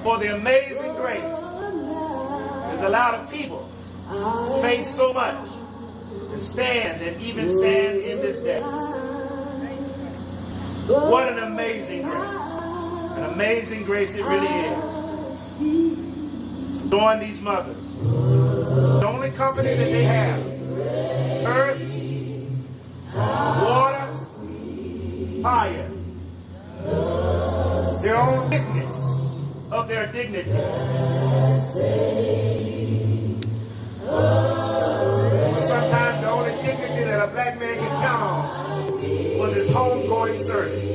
For the amazing grace has allowed a people who face so much to stand and even stand in this day. What an amazing grace. An amazing grace it really is. Join these mothers. The only company that they have, earth, water, fire, their own witness of their dignity. Sometimes the only dignity that a black man can count on was his homegoing service.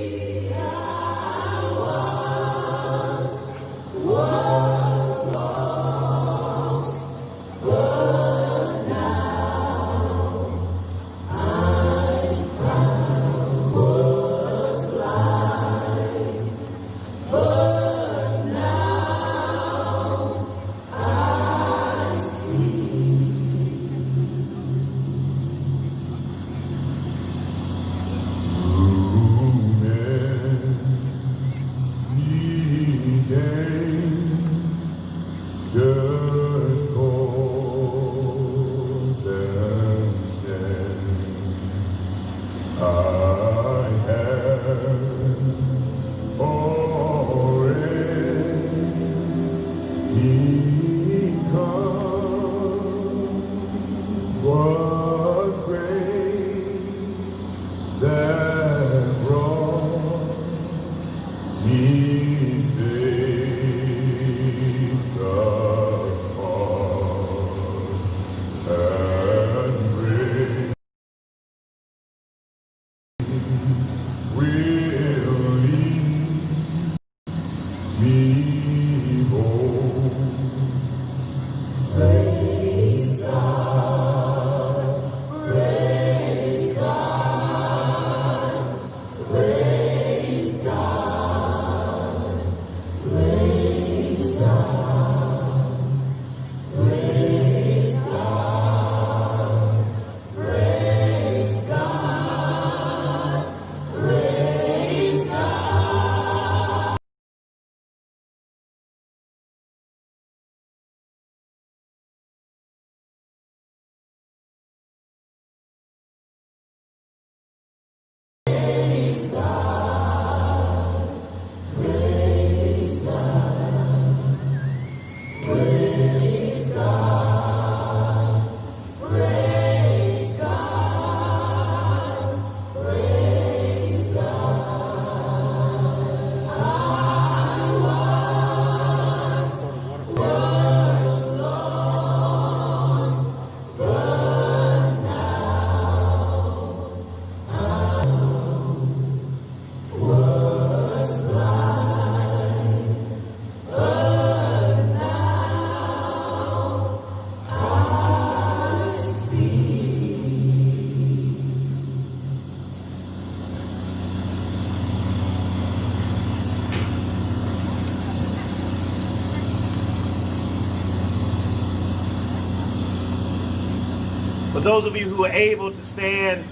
For those of you who are able to stand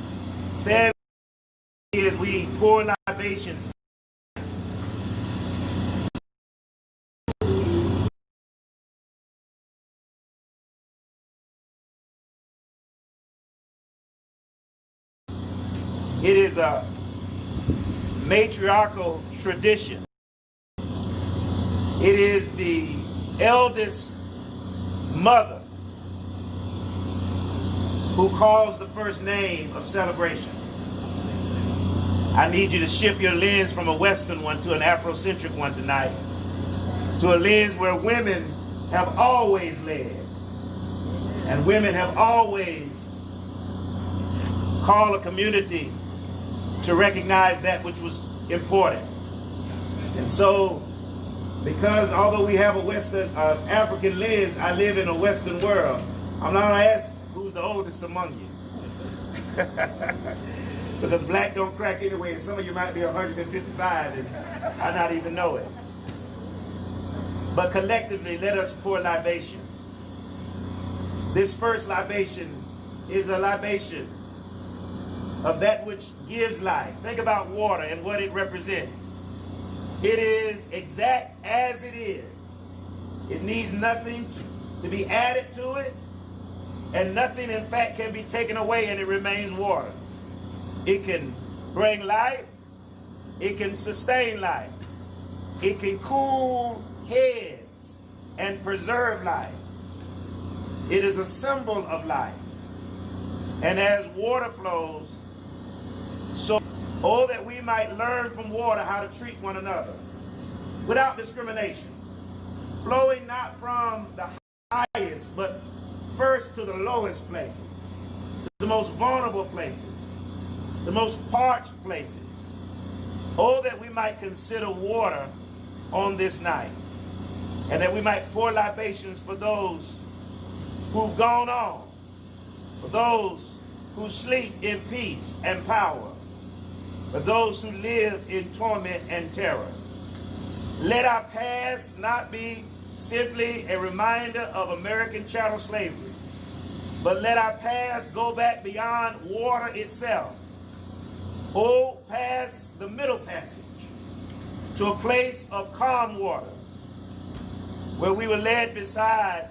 as we pour libations. It is a matriarchal tradition. It is the eldest mother who calls the first name of celebration. I need you to shift your lens from a Western one to an Afrocentric one tonight, to a lens where women have always led, and women have always called a community to recognize that which was important. And so, because although we have a Western African lens, I live in a Western world, I'm not going to ask who's the oldest among you. Because black don't crack anyway, and some of you might be 155 and I not even know it. But collectively, let us pour libations. This first libation is a libation of that which gives life. Think about water and what it represents. It is exact as it is. It needs nothing to be added to it, and nothing in fact can be taken away, and it remains water. It can bring life. It can sustain life. It can cool heads and preserve life. It is a symbol of life. And as water flows, so that we might learn from water how to treat one another without discrimination, flowing not from the highest, but first to the lowest places, the most vulnerable places, the most parched places. Oh, that we might consider water on this night, and that we might pour libations for those who've gone on, for those who sleep in peace and power, for those who live in torment and terror. Let our past not be simply a reminder of American chattel slavery, but let our past go back beyond water itself. Oh, past the Middle Passage to a place of calm waters, where we were led beside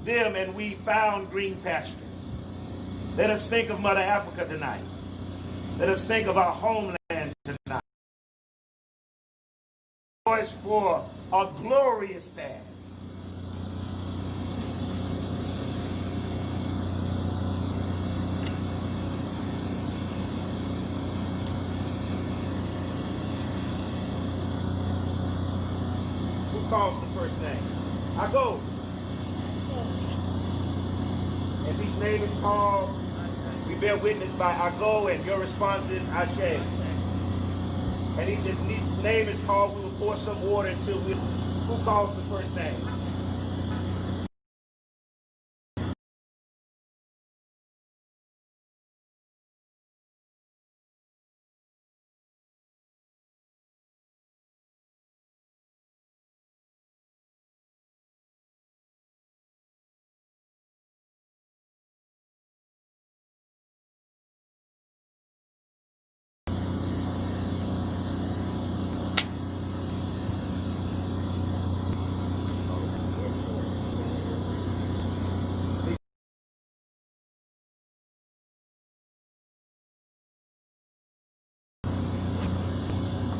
them and we found green pastures. Let us think of Mother Africa tonight. Let us think of our homeland tonight. Voice for a glorious past. Who calls the first name? I go. As each name is called, we bear witness by I go, and your response is I share. And each name is called, we will pour some water until we. Who calls the first name?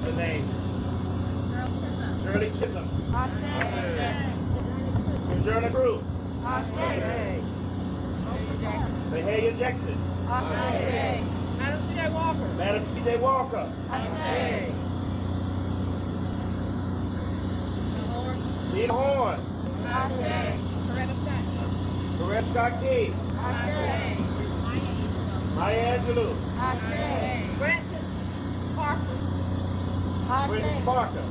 The name. Shirley Chisholm. Sojourner Cruz. Mahalia Jackson. Madam C.J. Walker. Madam C.J. Walker. Dean Horn. Coretta Scott King. Maya Angelou. Francis Parker. Francis Parker.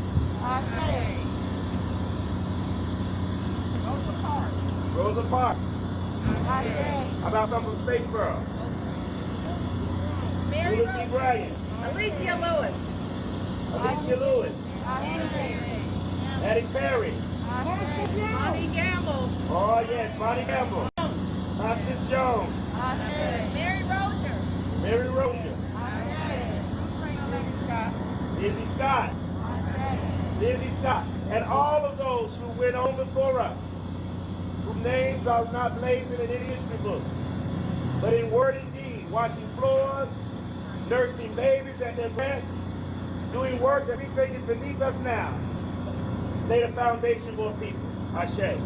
Rosa Parks. How about some from Statesboro? Mary Julie T. Rose. Bryant. Alicia Lewis. Alicia Lewis. Addie Perry. Bonnie Gamble. Oh yes, Bonnie Gamble. Constance Jones. Mary Rozier. Mary Rozier. Lizzie Scott. Lizzie Scott. And all of those who went on before us, whose names are not blazoned in any history books, but in word and deed, washing floors, nursing babies at their breasts, doing work that we think is beneath us now, laid a foundation for a people. Ashe.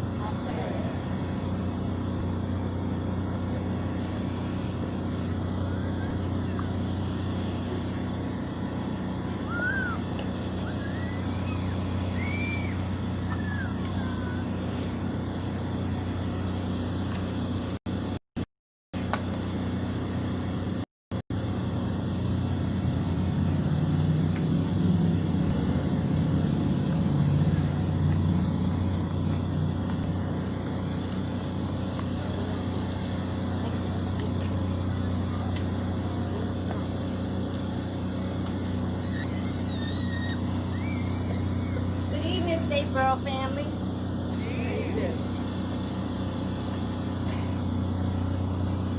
Statesboro family.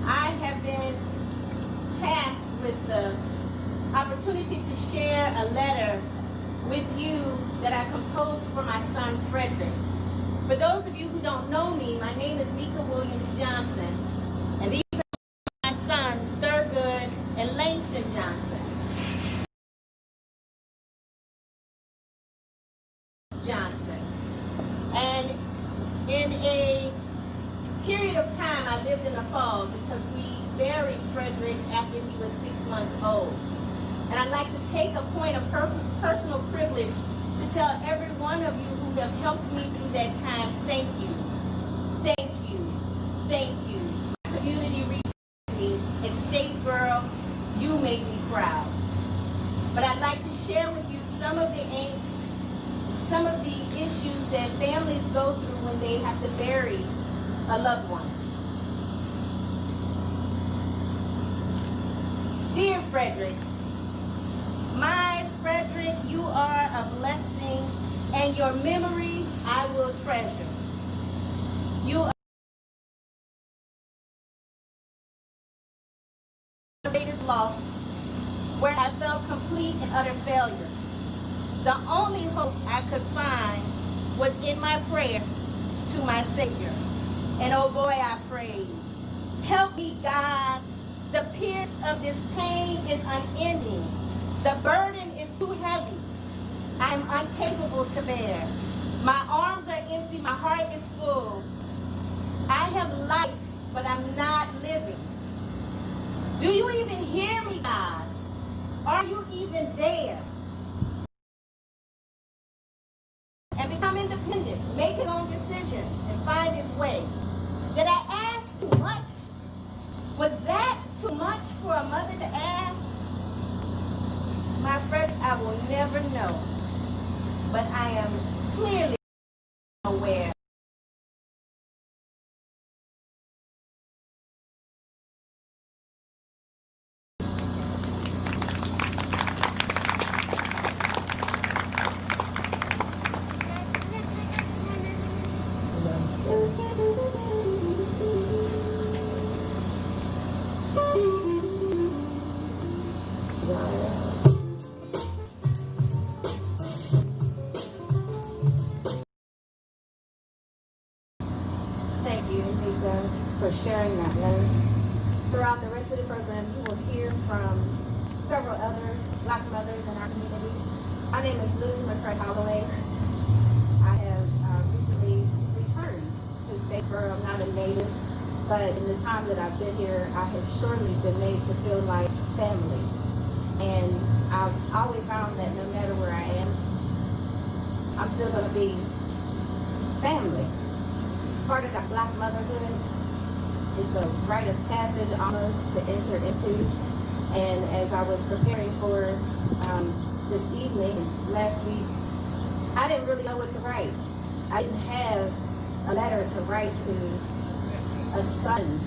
I have been tasked with the opportunity to share a letter with you that I composed for my son Frederick. For those of you who don't know me, my name is Mika Williams Johnson, and these are my sons, Thurgood and Langston Johnson. And in a period of time, I lived in the fall because we buried Frederick after he was 6 months old. And I'd like to take a point of personal privilege to tell every one of you who have helped me through that time, thank you. Thank you. Thank you. My community reached me in Statesboro. You made me proud. But I'd like to share with you some of the angst, some of the issues that families go through when they have to bury a loved one. Dear Frederick, my Frederick, you are a blessing, and your memories I will treasure. You are greatest loss, where I felt complete and utter failure. The only hope I could find was in my prayer to my Savior. And oh boy, I prayed. Help me, God. The pierce of this pain is unending. The burden is too heavy. I am incapable to bear. My arms are empty. My heart is full. I have life, but I'm not living. Do you even hear me, God? Are you even there? And become independent, make his own decisions, and find his way. Did I ask too much? Was that too much for a mother to ask? My friend, I will never know, but I am clearly aware. Thank you, Mika, for sharing that letter. Throughout the rest of the program, you will hear from several other Black mothers in our community. My name is Lou McCray Holloway. I have recently returned to Statesboro. I'm not a native, but in the time that I've been here, I have surely been made to feel like family. And I've always found that no matter where I am, I'm still going to be family. Part of that Black motherhood is a rite of passage almost to enter into. And as I was preparing for this evening, last week, I didn't really know what to write. I didn't have a letter to write to a son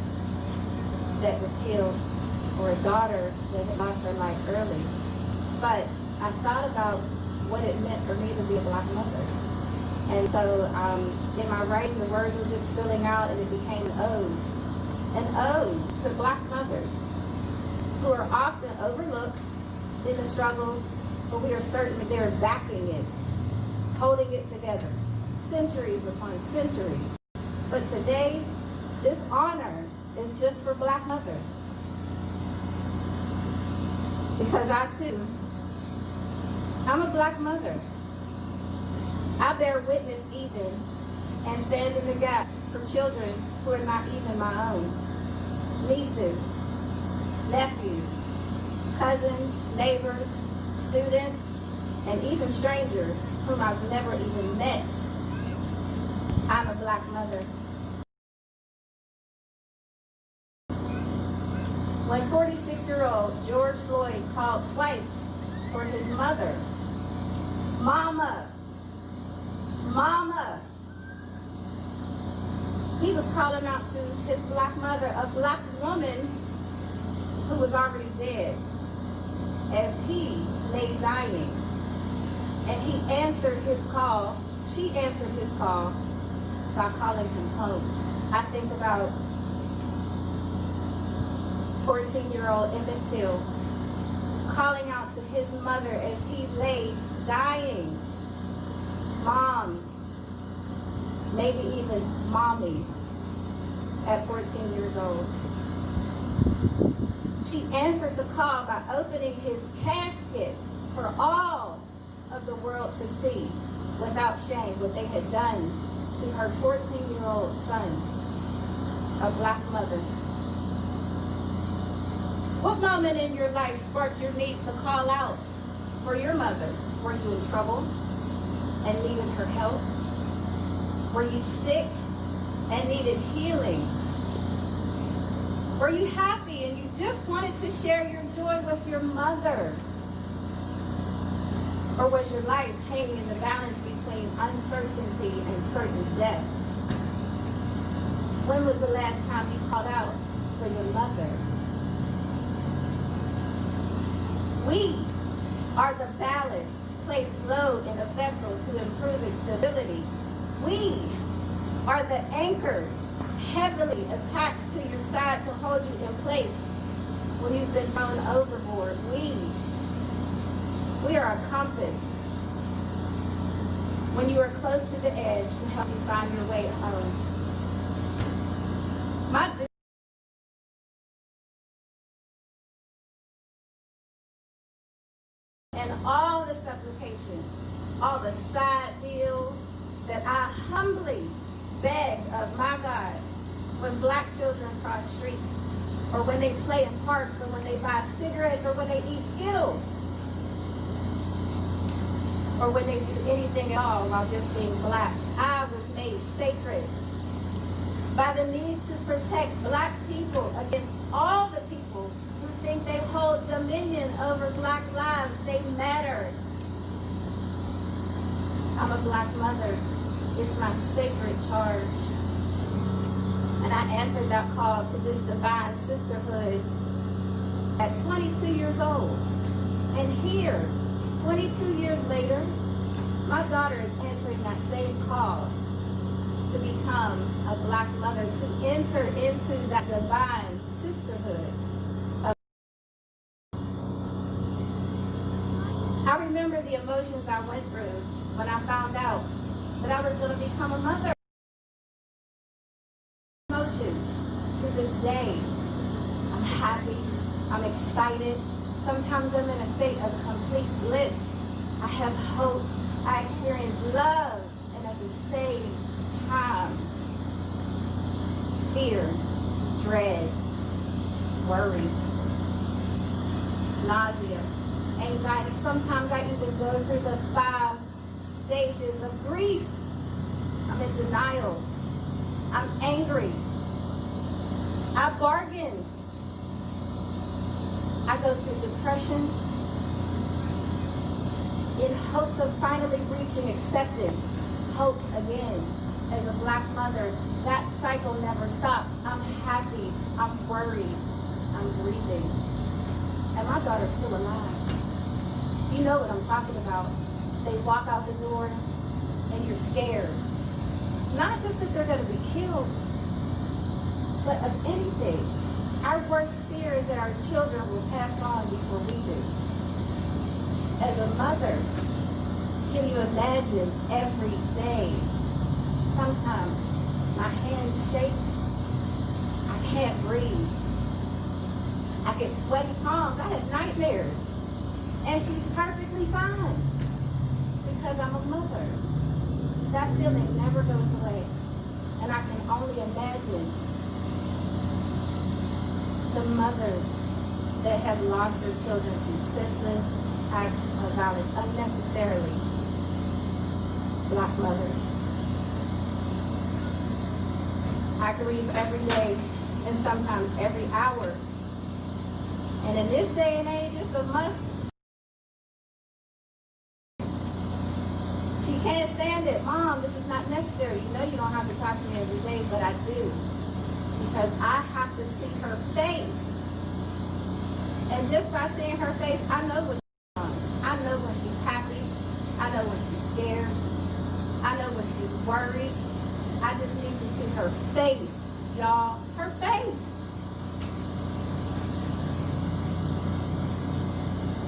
that was killed or a daughter that had lost her life early. But I thought about what it meant for me to be a Black mother. And so in my writing, the words were just spilling out, and it became an ode to Black mothers who are often overlooked in the struggle, but we are certain that they're backing it, holding it together, centuries upon centuries. But today, this honor is just for Black mothers. Because I too, I'm a Black mother. I bear witness even and stand in the gap for children who are not even my own. Nieces, nephews, cousins, neighbors, students, and even strangers whom I've never even met. I'm a Black mother. When 46-year-old George Floyd called twice for his mother, Mama, Mama, he was calling out to his Black mother, a Black woman who was already dead, as he lay dying. And he answered his call, she answered his call by calling him home. I think about 14-year-old Emmett Till calling out to his mother as he lay dying, Mom, maybe even mommy at 14 years old. She answered the call by opening his casket for all of the world to see without shame what they had done to her 14-year-old son, a black mother. What moment in your life sparked your need to call out for your mother? Were you in trouble and needed her help? Were you sick and needed healing? Were you happy and you just wanted to share your joy with your mother? Or was your life hanging in the balance between uncertainty and certain death? When was the last time you called out for your mother? We are the ballast placed low in a vessel to improve its stability. We are the anchors heavily attached to your side to hold you in place when you've been thrown overboard. We are a compass when you are close to the edge to help you find your way home. And all the supplications, all the side deals that I humbly begged of my God when black children cross streets, or when they play in parks, or when they buy cigarettes, or when they eat Skittles, or when they do anything at all while just being black. I was made sacred by the need to protect black people against all the people who think they hold dominion over black lives. They matter. I'm a black mother. It's my sacred charge. And I answered that call to this divine sisterhood at 22 years old. And here, 22 years later, my daughter is answering that same call to become a black mother, to enter into that divine sisterhood. I remember the emotions I went through when I found out that I was going to become a mother. Emotions to this day. I'm happy. I'm excited. Sometimes I'm in a state of complete bliss. I have hope. I experience love. And at the same time, fear, dread, worry, nausea, anxiety. Sometimes I even go through the 5 stages of grief. I'm in denial. I'm angry. I bargain. I go through depression in hopes of finally reaching acceptance. Hope again. As a black mother, that cycle never stops. I'm happy. I'm worried. I'm breathing. And my daughter's still alive. You know what I'm talking about. They walk out the door and you're scared. Not just that they're going to be killed, but of anything. Our worst fear is that our children will pass on before we do. As a mother, can you imagine every day? Sometimes my hands shake. I can't breathe. I get sweaty palms. I have nightmares. And she's perfectly fine because I'm a mother. That feeling never goes away. And I can only imagine the mothers that have lost their children to senseless acts of violence unnecessarily. Black mothers. I grieve every day and sometimes every hour. And in this day and age, it's a must. She can't stand it. Mom, this is not necessary. You know you don't have to talk to me every day, but I do. Because I have to see her face. And just by seeing her face, I know what's going on. I know when she's happy. I know when she's scared. I know when she's worried. I just need to see her face, y'all. Her face.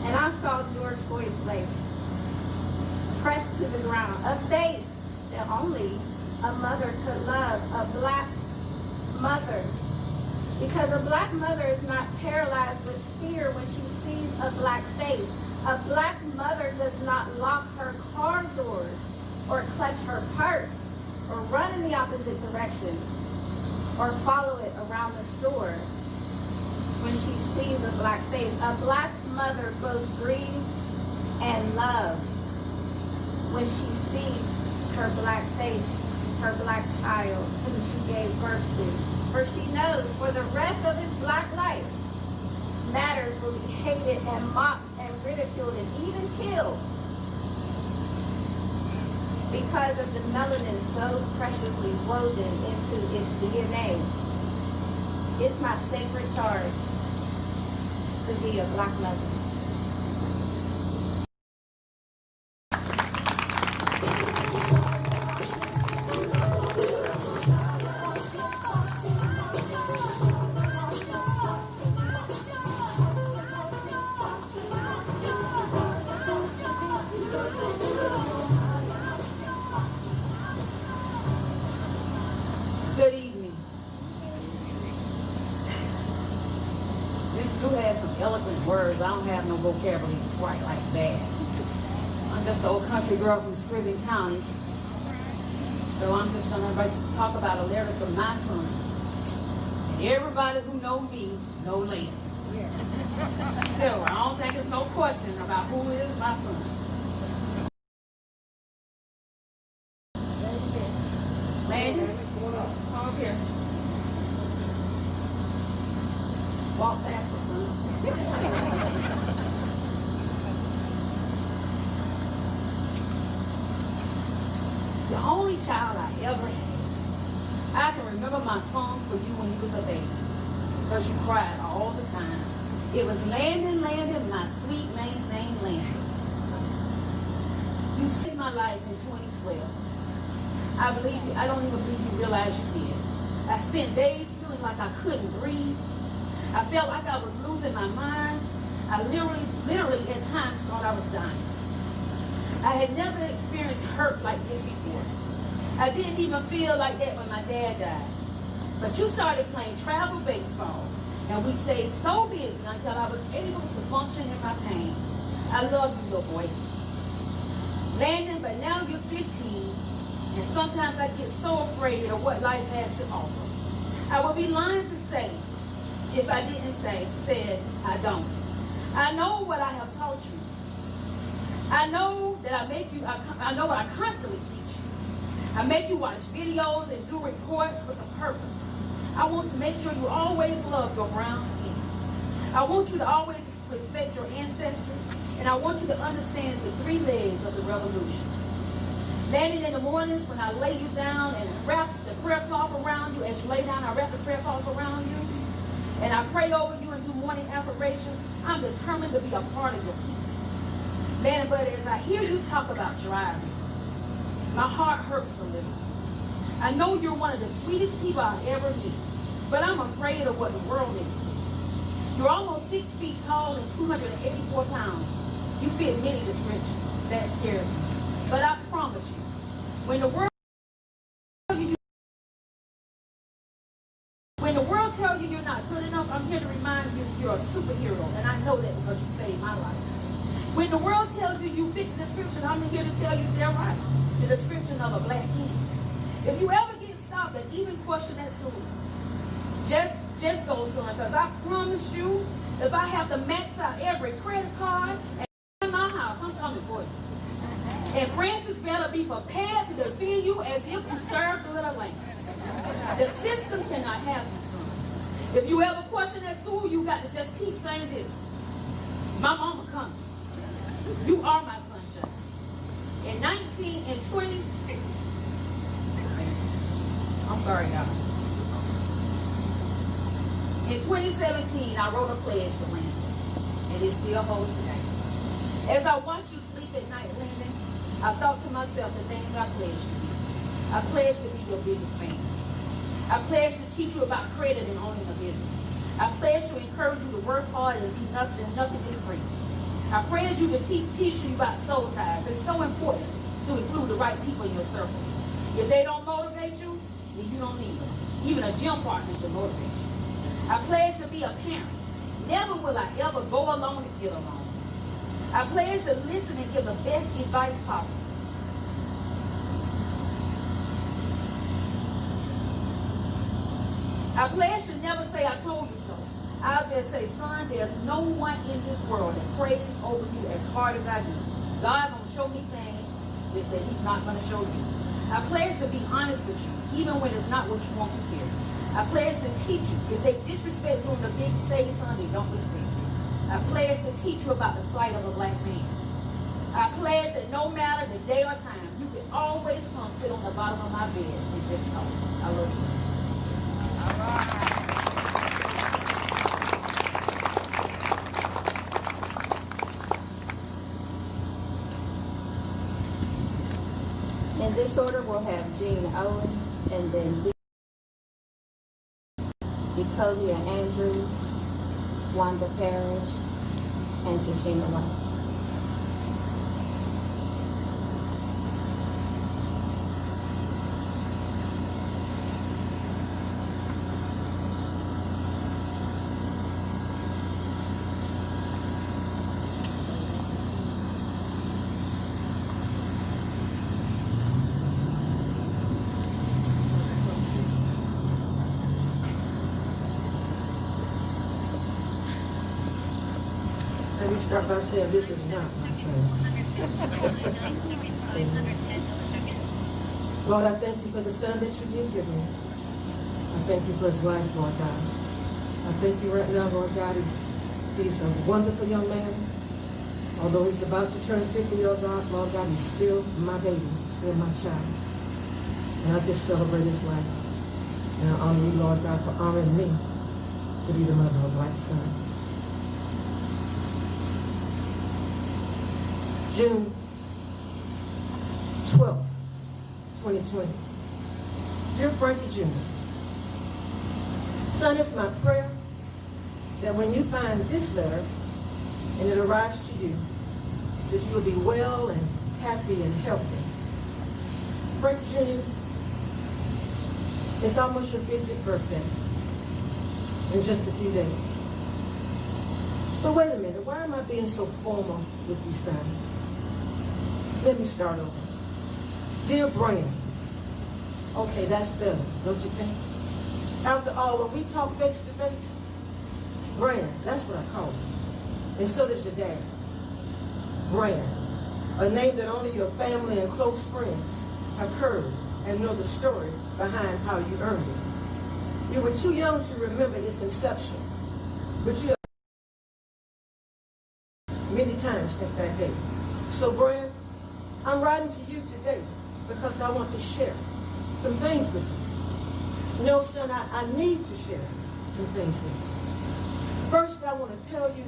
And I saw George Floyd's face pressed to the ground. A face that only a mother could love a black mother. Because a black mother is not paralyzed with fear when she sees a black face. A black mother does not lock her car doors or clutch her purse or run in the opposite direction or follow it around the store when she sees a black face. A black mother both grieves and loves when she sees her black face, her black child whom she gave birth to. For she knows for the rest of his black life, matters will be hated and mocked and ridiculed and even killed because of the melanin so preciously woven into its DNA. It's my sacred charge to be a black mother. Good evening. This dude has some eloquent words. I don't have no vocabulary quite like that. I'm just an old country girl from Scriven County. So I'm just going to talk about a letter to my son. And everybody who know me, know Land. So I don't think there's no question about who is my son. Landon? Come up here. Walk faster, son. The only child I ever had. I can remember my song for you when you was a baby, because you cried all the time. It was Landon, Landon, my sweet name, Landon. You saved my life in 2012. I don't even believe you realize you did. I spent days feeling like I couldn't breathe. I felt like I was losing my mind. I literally at times thought I was dying. I had never experienced hurt like this before. I didn't even feel like that when my dad died. But you started playing travel baseball, and we stayed so busy until I was able to function in my pain. I love you, little boy. Landon, but now you're 15, and sometimes I get so afraid of what life has to offer. I would be lying to say, if I didn't said I don't. I know what I have taught you. I know that I know what I constantly teach you. I make you watch videos and do reports with a purpose. I want to make sure you always love your brown skin. I want you to always respect your ancestry, and I want you to understand the 3 legs of the revolution. Landing in the mornings when I lay you down and wrap the prayer cloth around you, as you lay down, I wrap the prayer cloth around you, and I pray over you and do morning affirmations. I'm determined to be a part of your peace. Landon, but as I hear you talk about driving, my heart hurts a little. I know you're one of the sweetest people I've ever met, but I'm afraid of what the world may see. You're almost 6 feet tall and 284 pounds. You fit many descriptions. That scares me. But I promise you, when the world tells you you're not good enough, I'm here to remind you you're a superhero, and I know that because you saved my life. When the world tells you you fit the description, I'm here to tell you they're right. The description of a black king. If you ever get stopped and even question that school, just go, son, because I promise you, if I have to max out every credit card and in my house, I'm coming for you. And Francis better be prepared to defend you as if you served the little lengths. The system cannot have you, son. If you ever question that school, you got to just keep saying this. My mama coming. You are my sunshine. In 20, I'm sorry, y'all. In 2017, I wrote a pledge to Landon, and it still holds today. As I watch you sleep at night, Landon, I thought to myself the things I pledged to you. I pledged to be your biggest fan. I pledged to teach you about credit and owning a business. I pledged to encourage you to work hard and be nothing is free. I pledged you to teach you about soul ties. It's so important to include the right people in your circle. If they don't motivate you, then you don't need them. Even a gym partner should motivate you. I pledge to be a parent. Never will I ever go alone and get alone. I pledge to listen and give the best advice possible. I pledge to never say I told you so. I'll just say, son, there's no one in this world that prays over you as hard as I do. God gonna show me things that he's not gonna show you. I pledge to be honest with you, even when it's not what you want to hear. I pledge to teach you. If they disrespect you on the big stage, son, they don't respect you. I pledge to teach you about the plight of a black man. I pledge that no matter the day or time, you can always come sit on the bottom of my bed and just talk. I love you. All right. In this order, we'll have Jean Owens, and then Decolia Andrews, Wanda Parrish, and Tashina White. Let me start by saying this is not my son. Lord, I thank you for the son that you did give me. I thank you for his life, Lord God. I thank you right now, Lord God. He's a wonderful young man. Although he's about to turn 50, Lord God, he's still my baby, still my child. And I just celebrate his life. And I honor you, Lord God, for honoring me to be the mother of a black son. June 12th, 2020. Dear Frankie Jr., son, it's my prayer that when you find this letter and it arrives to you, that you will be well and happy and healthy. Frankie Jr., it's almost your 50th birthday in just a few days. But wait a minute, why am I being so formal with you, son? Let me start over. Dear Brian, okay, that's better, don't you think? After all, when we talk face to face, Brian, that's what I call him. And so does your dad. Brian, a name that only your family and close friends have heard and know the story behind how you earned it. You were too young to remember its inception, but you have many times since that day. So, Brian, I'm writing to you today because I want to share some things with you. No, son, I need to share some things with you. First, I want to tell you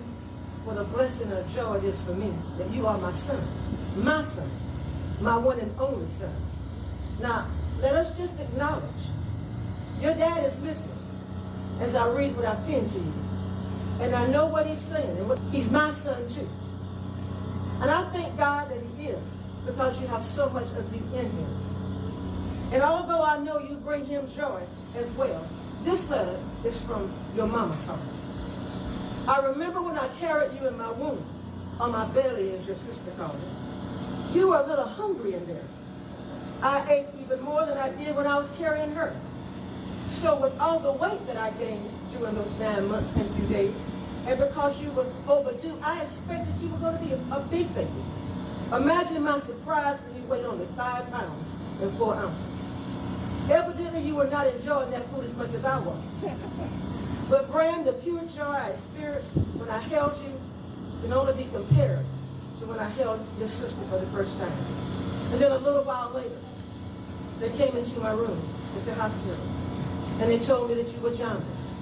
what a blessing and a joy it is for me that you are my son, my one and only son. Now, let us just acknowledge your dad is listening as I read what I penned to you. And I know what he's saying, and he's my son too. And I thank God that he is, because you have so much of you in him. And although I know you bring him joy as well, this letter is from your mama's heart. I remember when I carried you in my womb, on my belly, as your sister called it. You were a little hungry in there. I ate even more than I did when I was carrying her. So with all the weight that I gained during those 9 months and few days, and because you were overdue, I expected you were going to be a big baby. Imagine my surprise when you weighed only 5 pounds and 4 ounces. Evidently, you were not enjoying that food as much as I was. But Bram, the pure joy I experienced when I held you can only be compared to when I held your sister for the first time. And then a little while later, they came into my room at the hospital, and they told me that you were jaundiced,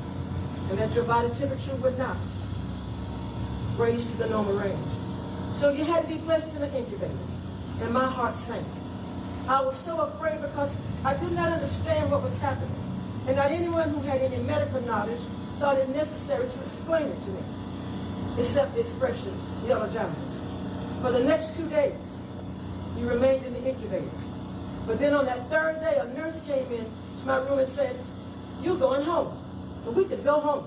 and that your body temperature would not raise to the normal range. So you had to be placed in an incubator, and my heart sank. I was so afraid because I did not understand what was happening, and not anyone who had any medical knowledge thought it necessary to explain it to me, except the expression, yellow jaundice. For the next 2 days, you remained in the incubator. But then on that third day, a nurse came in to my room and said, "You're going home." So we could go home.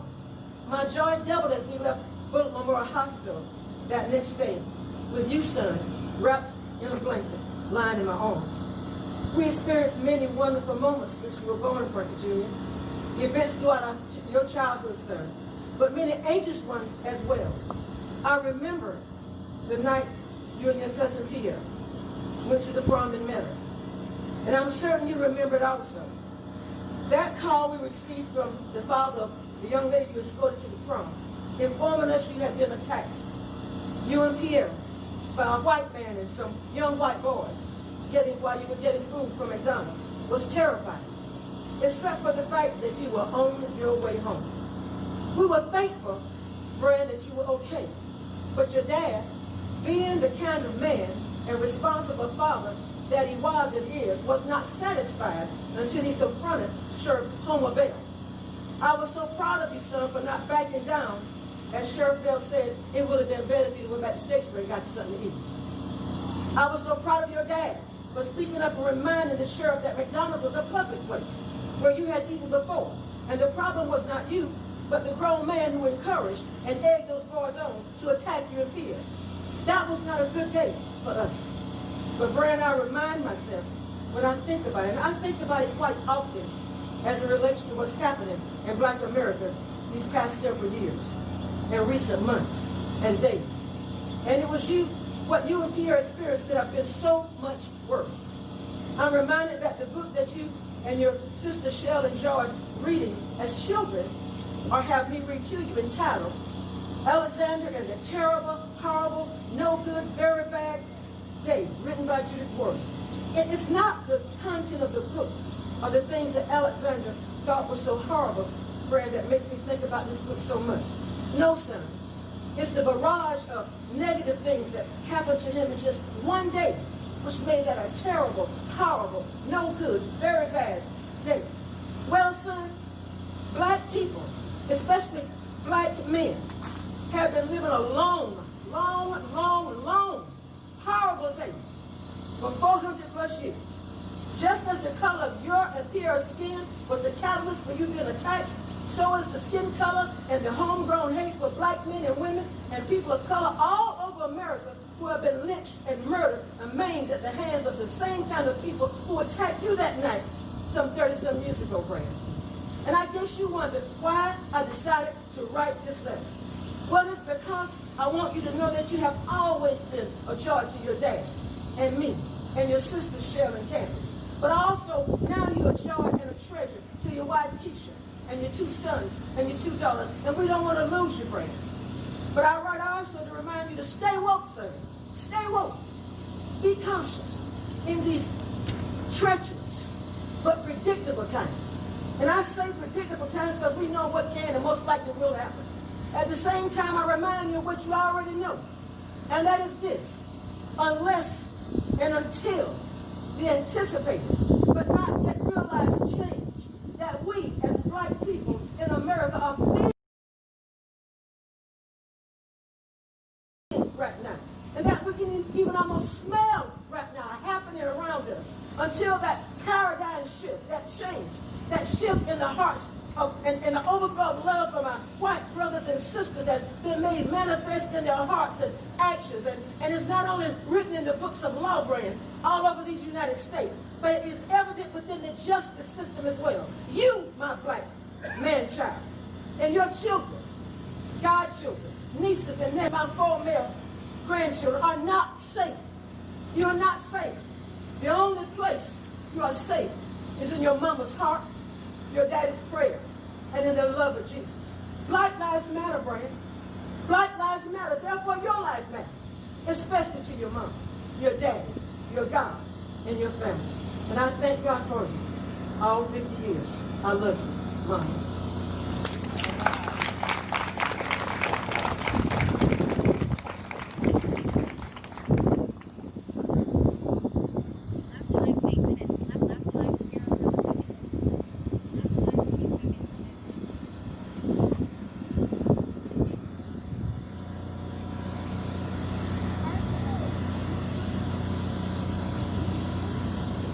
My joy doubled as we left Bullock Memorial Hospital that next day with you, son, wrapped in a blanket, lying in my arms. We experienced many wonderful moments since you were born, Frankie Jr. The events throughout your childhood, son, but many anxious ones as well. I remember the night you and your cousin Pierre went to the prom in Meadow. And I'm certain you remember it also. That call we received from the father of the young lady you escorted to the prom, informing us you had been attacked, you and Pierre, by a white man and some young white boys, while you were getting food from McDonald's, was terrifying, except for the fact that you were on your way home. We were thankful, Brad, that you were okay. But your dad, being the kind of man and responsible father that he was and is, was not satisfied until he confronted Sheriff Homer Bell. I was so proud of you, son, for not backing down. As Sheriff Bell said, it would have been better if you went back to Statesboro and got you something to eat. I was so proud of your dad for speaking up and reminding the sheriff that McDonald's was a public place where you had eaten before. And the problem was not you, but the grown man who encouraged and egged those boys on to attack you and Pierre. That was not a good day for us. But Brian, I remind myself when I think about it, and I think about it quite often as it relates to what's happening in Black America these past several years and recent months and days. And it was what you and Pierre experienced could have been so much worse. I'm reminded that the book that you and your sister Shell enjoyed reading as children, or have me read to you, entitled Alexander and the Terrible, Horrible, No Good, Very Bad Day, written by Judith Worth. It's not the content of the book or the things that Alexander thought was so horrible, Fred, that makes me think about this book so much. No, son. It's the barrage of negative things that happened to him in just one day, which made that a terrible, horrible, no good, very bad day. Well, son, Black people, especially Black men, have been living a long, horrible day for 400 plus years. Just as the color of your and Pierre's skin was a catalyst for you being attacked, so is the skin color and the homegrown hate for Black men and women and people of color all over America who have been lynched and murdered and maimed at the hands of the same kind of people who attacked you that night some 30-some years ago, Brad. And I guess you wonder why I decided to write this letter. Well, it's because I want you to know that you have always been a joy to your dad and me and your sisters Cheryl and Candace. But also, now you're a joy and a treasure to your wife Keisha and your 2 sons and your 2 daughters. And we don't want to lose you, Brad. But I write also to remind you to stay woke, sir. Stay woke. Be cautious in these treacherous but predictable times. And I say predictable times because we know what can and most likely will happen. At the same time, I remind you of what you already know. And that is this. Unless and until the anticipated but not yet realized change that we as Black people in America are feeling right now. And that we can even almost smell right now happening around us until that paradigm shift, that change, that shift in the hearts and the overflow of love from our white brothers and sisters has been made manifest in their hearts and actions. And it's not only written in the books of law, Brand, all over these United States, but it is evident within the justice system as well. You, my Black man-child, and your children, godchildren, nieces, and nephews, my 4 male grandchildren, are not safe. You are not safe. The only place you are safe is in your mama's heart, your daddy's prayers, and in the love of Jesus. Black lives matter, Brand. Black lives matter. Therefore, your life matters, especially to your mom, your dad, your God, and your family. And I thank God for you all 50 years. I love you, Mama.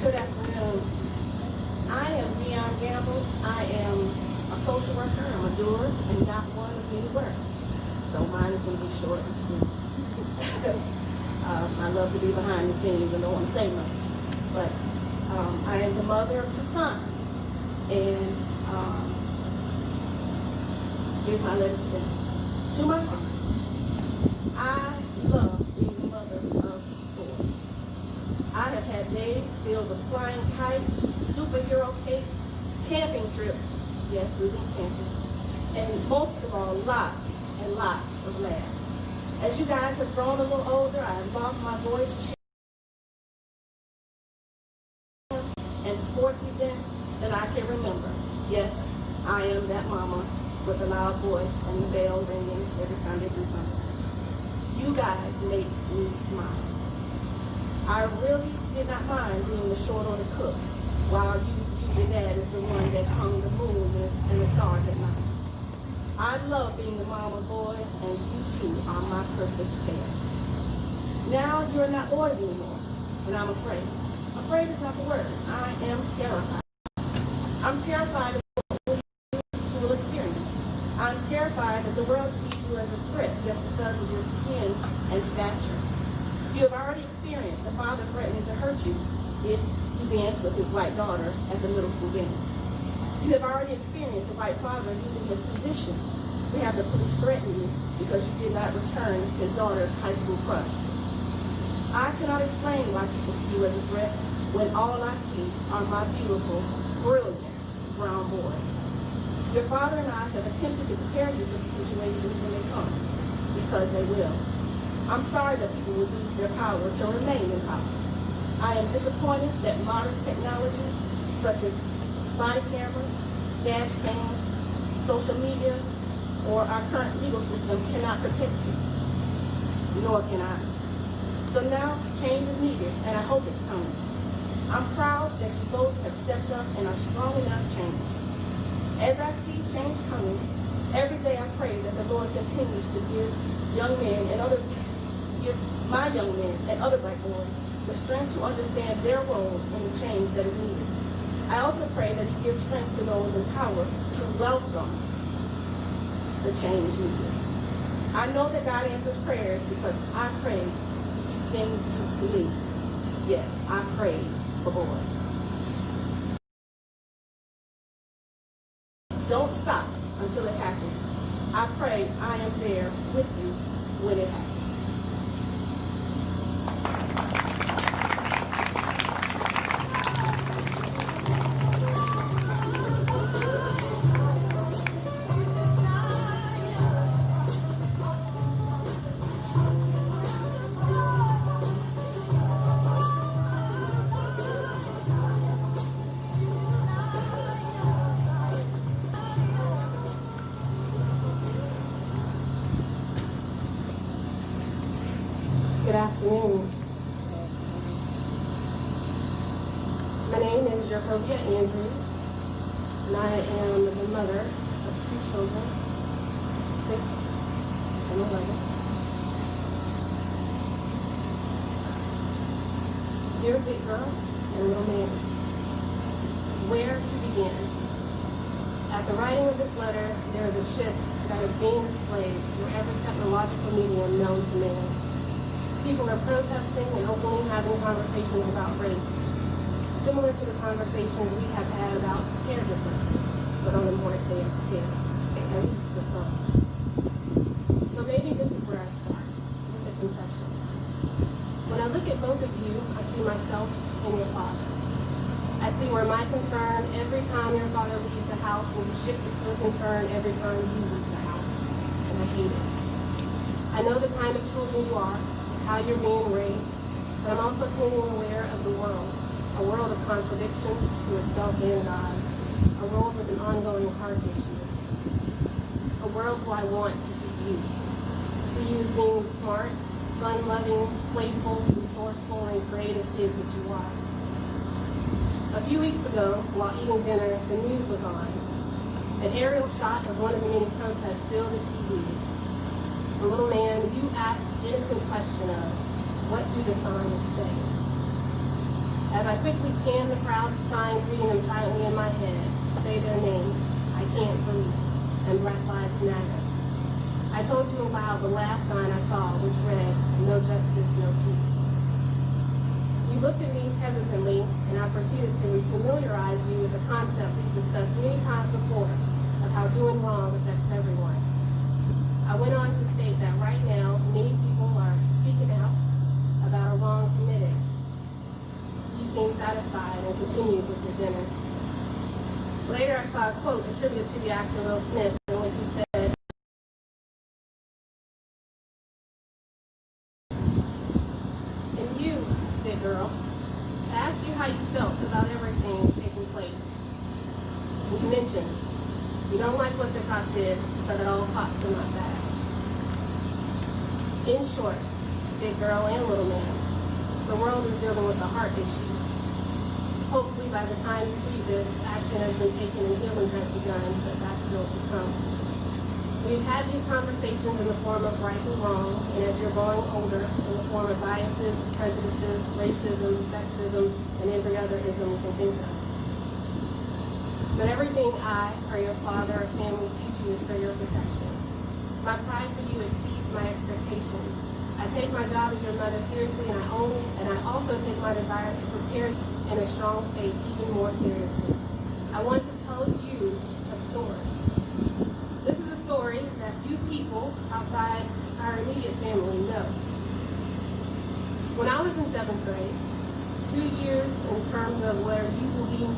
To that Gamble. I am a social worker. I'm a doer and not one of many words. So mine is going to be short and sweet. I love to be behind the scenes and don't want to say much. But I am the mother of 2 sons. And here's my letter to them. To my sons, I love being the mother of boys. I have had days filled with flying kites, superhero cakes, camping trips. Yes, we've been camping. And most of all, lots and lots of laughs. As you guys have grown a little older, I have lost my voice and sports events that I can remember. Yes, I am that mama with a loud voice and the bell ringing every time they do something. You guys make me smile. I really did not mind being the short order cook while your dad is the one that hung the moon and the stars at night. I love being the mom of boys, and you two are my perfect pair. Now you're not boys anymore, and I'm afraid. Afraid is not the word. I am terrified. I'm terrified of what you will experience. I'm terrified that the world sees you as a threat just because of your skin and stature. You have already experienced a father threatening to hurt you if you dance with his white daughter at the middle school games. You have already experienced a white father using his position to have the police threaten you because you did not return his daughter's high school crush. I cannot explain why people see you as a threat when all I see are my beautiful, brilliant brown boys. Your father and I have attempted to prepare you for these situations when they come, because they will. I'm sorry that people will lose their power to remain in power. I am disappointed that modern technologies such as body cameras, dash cams, social media, or our current legal system cannot protect you, nor can I. So now change is needed, and I hope it's coming. I'm proud that you both have stepped up and are strong enough to change. As I see change coming, every day I pray that the Lord continues to give my young men and other black boys the strength to understand their role in the change that is needed. I also pray that He gives strength to those in power to welcome the change needed. I know that God answers prayers because I pray He sends you to me. Yes, I pray for boys. Don't stop until it happens. I pray I am there with you when it happens. Good afternoon. My name is Jacobia Andrews, and I am the mother of 2 children, 6 and 11. Dear big girl and little man, where to begin? At the writing of this letter, there is a shift that is being displayed through every technological medium known to man. People are protesting and openly having conversations about race, similar to the conversations we have had about hair differences, but on a more advanced scale, at least for some. So maybe this is where I start, with a confession. When I look at both of you, I see myself in your father. I see where my concern every time your father leaves the house will be shifted to a concern every time you leave the house, and I hate it. I know the kind of children you are, how you're being raised, but I'm also keenly aware of the world, a world of contradictions to itself and God, a world with an ongoing heart issue, a world where I want to see you as being smart, fun-loving, playful, resourceful, and creative kids that you are. A few weeks ago, while eating dinner, the news was on. An aerial shot of one of the many protests filled the TV. A little man, you asked the innocent question of, what do the signs say? As I quickly scanned the crowds of signs, reading them silently in my head, say their names, I Can't Breathe, and Black Lives Matter. I told you about the last sign I saw, which read, No Justice, No Peace. You looked at me hesitantly, and I proceeded to familiarize you with the concept we've discussed many times before of how doing wrong affects everyone. I went on to state that right now, many people are speaking out about a wrong committed. You seemed satisfied and continued with your dinner. Later, I saw a quote attributed to the actor Will Smith, in which he said, "And you, big girl, I asked you how you felt about everything taking place. You mentioned you don't like what the cop did, but that all cops are not bad. In short, big girl and little man, the world is dealing with a heart issue. Hopefully by the time you read this, action has been taken and healing has begun, but that's still to come. We've had these conversations in the form of right and wrong, and as you're growing older, in the form of biases, prejudices, racism, sexism, and every other ism you can think of. But everything I, or your father or family teach you is for your protection. My pride for you exceeds my expectations. I take my job as your mother seriously, and I own it, and I also take my desire to prepare you in a strong faith even more seriously. I want to tell you a story. This is a story that few people outside our immediate family know. When I was in 7th grade, 2 years in terms of where you will be,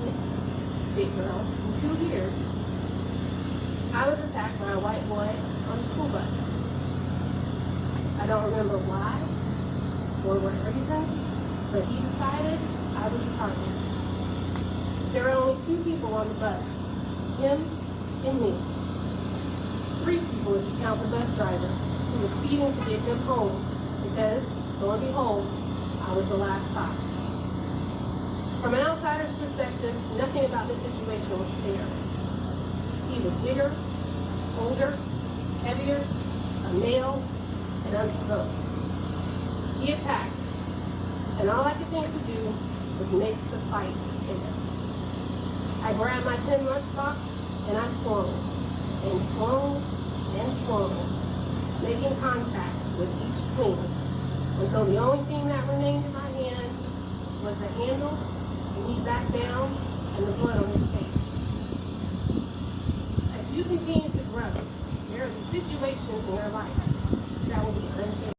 big girl, in 2 years, I was attacked by a white boy on a school bus. I don't remember why or what reason, but he decided I was the target. There were only 2 people on the bus, him and me. 3 people if you count the bus driver, who was speeding to get him home because, lo and behold, I was the last stop. From an outsider's perspective, nothing about this situation was fair. He was bigger, older, heavier, a male, and unprovoked. He attacked, and all I could think to do was make the fight bigger. I grabbed my tin lunchbox and I swung, and swung, and swung, making contact with each swing until the only thing that remained in my hand was the handle, and he backed down, and the blood on his face. As you continue to grow, there will be situations in your life that will be unfair.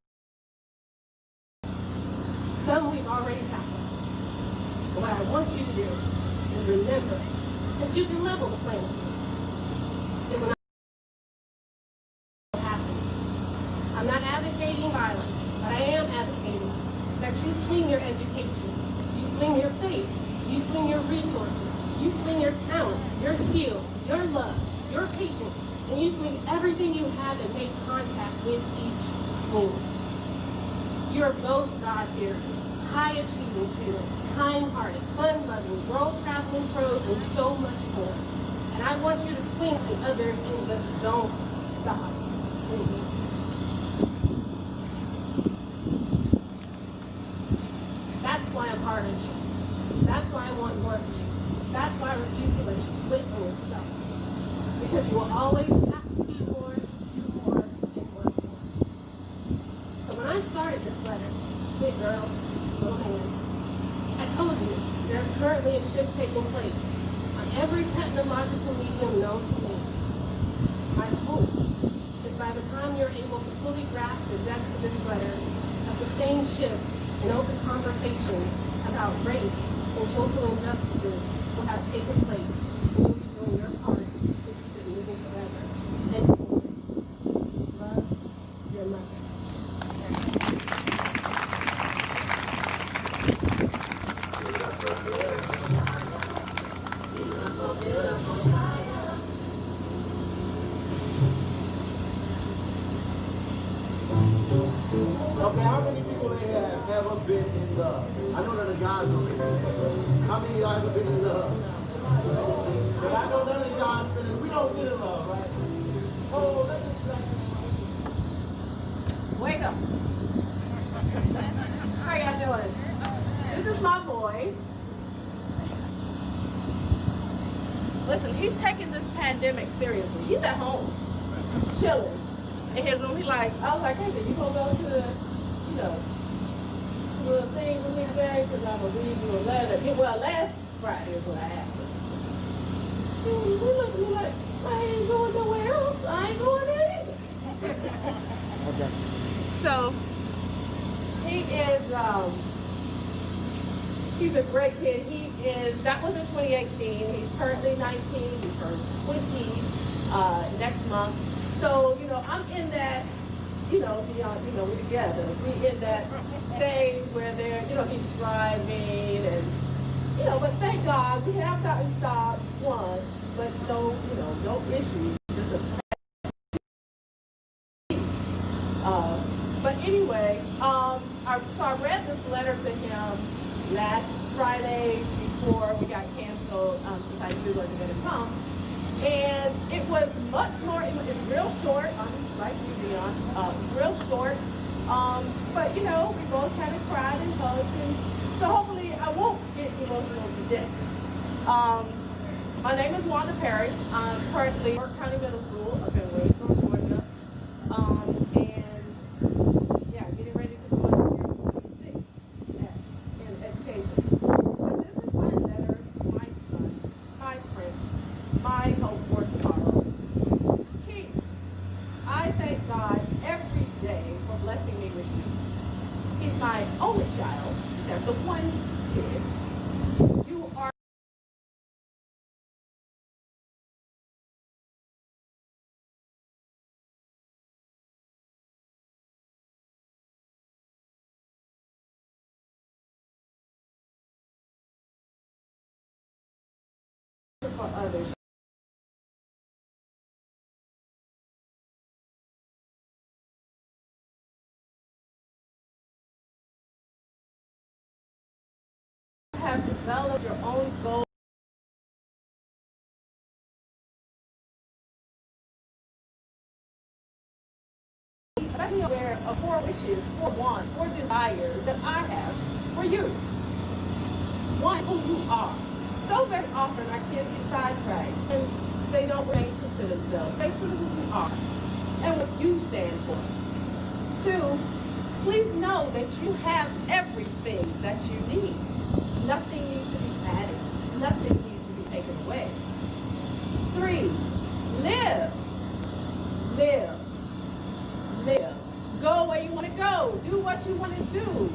Some we've already tackled. But what I want you to do is remember that you can level the playing field. It will not happen. I'm not advocating violence, but I am advocating that you swing your education, you swing your faith, you swing your resources, you swing your talents, your skills, your love, your patience, and you swing everything you have and make contact with each swing. You're both God-fearing, high-achieving students, kind-hearted, fun-loving, world-traveling pros, and so much more. And I want you to swing with others and just don't stop swinging. That's why I'm part of you. That's why I want more of you. That's why I refuse to let you quit on yourself. Because you will always have to be more, do more, and work more. So when I started this letter, big girl, little man, I told you there's currently a shift taking place on every technological medium known to me. My hope is by the time you're able to fully grasp the depths of this letter, a sustained shift in open conversations about race and social injustices will have taken place, and you'll be doing your part to keep it moving forever. And love, your mother. Okay, how many people in here have ever been in love? I know that the guys don't raise their hand. How many of y'all ever been in love? But I know none of y'all been in, we don't get in love, right? Oh, let's just like Wake up. How y'all doing? This is my boy. Listen, he's taking this pandemic seriously. He's at home, chilling in his room. I was like, hey, you gonna go to the, to the thing with me today? Because I'm gonna read you a letter. Well, last Friday is what I asked him. He looked at me like, I ain't going nowhere else. I ain't going there either. Okay. So he is, he's a great kid. That was in 2018. He's currently 19. He turns 20 next month. So, I'm in that, we're together. We in that stage where he's driving and, but thank God we have gotten stopped once, but no issues. Just a but anyway, so I read this letter to him last Friday before we got canceled, since I knew he wasn't going to come. And it was much more, it's real short, like you, Dion, real short. But we both kind of cried and hugged, and so hopefully I won't get emotional today. My name is Wanda Parrish. I'm currently at York County Middle School up in Statesboro, Georgia. And yeah, getting ready to go into year 26 in education. And this is my letter to my son, my prince, my hope for tomorrow. Keith, I thank God every day for blessing me with you. He's my only child. He's the one kid. You are for others. You have developed your own goals. Especially aware of 4 wishes, 4 wants, 4 desires that I have for you. 1, who you are. So very often our kids get sidetracked and they don't remain true to themselves. Stay true to who you are and what you stand for. 2, please know that you have everything that you need. Nothing needs to be added. Nothing needs to be taken away. 3, live. Live. Live. Go where you want to go. Do what you want to do.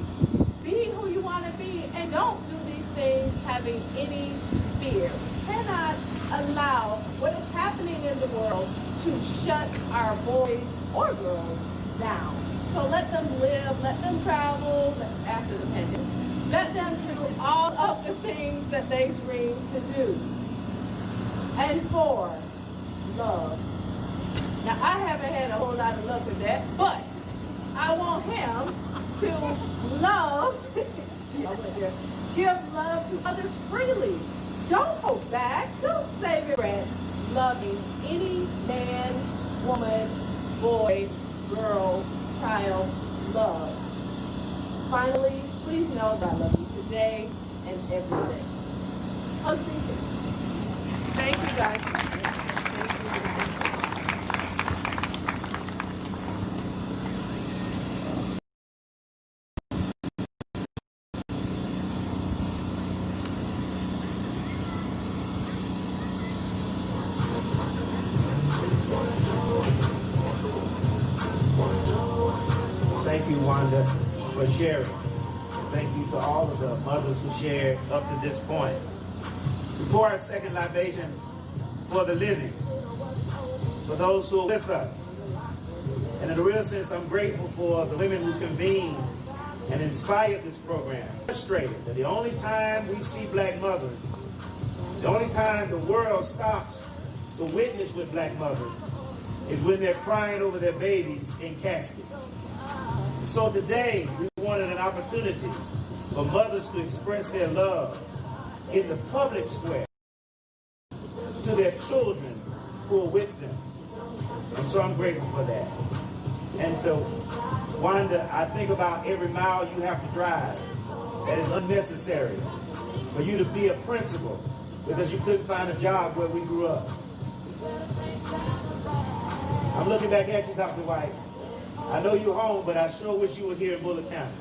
Be who you want to be. And don't do these things having any fear. We cannot allow what is happening in the world to shut our boys or girls down. So let them live. Let them travel after the pandemic. Let them do all of the things that they dream to do. And 4, love. Now, I haven't had a whole lot of luck with that, but I want him to love, give love to others freely. Don't hold back. Don't save your breath. Loving any man, woman, boy, girl, child, love. Finally, please know that I love you today and every day. Hugs and kisses. Thank you, guys. Thank you. Thank you, Wanda, for sharing. Thank you to all of the mothers who shared up to this point. We pour our second libation for the living, for those who are with us. And in a real sense, I'm grateful for the women who convened and inspired this program. Frustrated that the only time we see black mothers, the only time the world stops to witness with black mothers is when they're crying over their babies in caskets. So today, we wanted an opportunity for mothers to express their love in the public square to their children who are with them. And so I'm grateful for that. And so, Wanda, I think about every mile you have to drive that is unnecessary for you to be a principal because you couldn't find a job where we grew up. I'm looking back at you, Dr. White. I know you're home, but I sure wish you were here in Bullock County.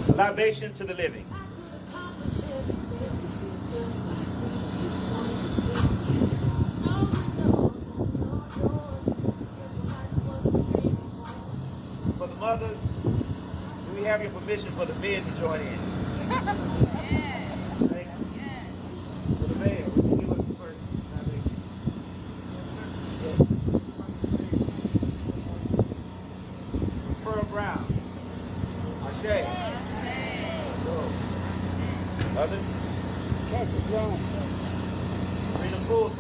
A libation to the living. For the mothers, do we have your permission for the men to join in? Thank you. For the mayor, would you give us the first libation? Yes. Pearl Brown. Ashe. Others? Cassie Jones. Freedom Fulton.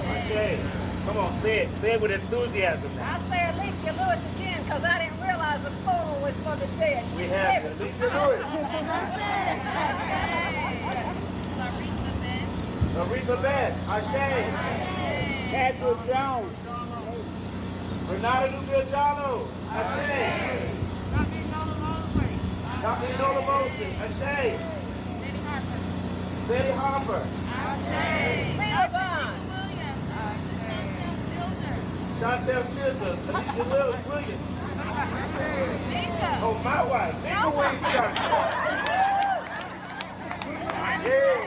Ashe. Come on, say it. Say it with enthusiasm now. I say Alicia Lewis again because I didn't realize the plural was for the dead. We have it. Alicia Lewis. Aretha Best. Ashe. Cassie Jones. Renata Lubiajano. Ashe. Dr. Nola Mosley. Ashe. Betty Harper. Leo Bond. Chantel Childers. Alicia Williams. Oh, my wife. Nika Williams. Yeah.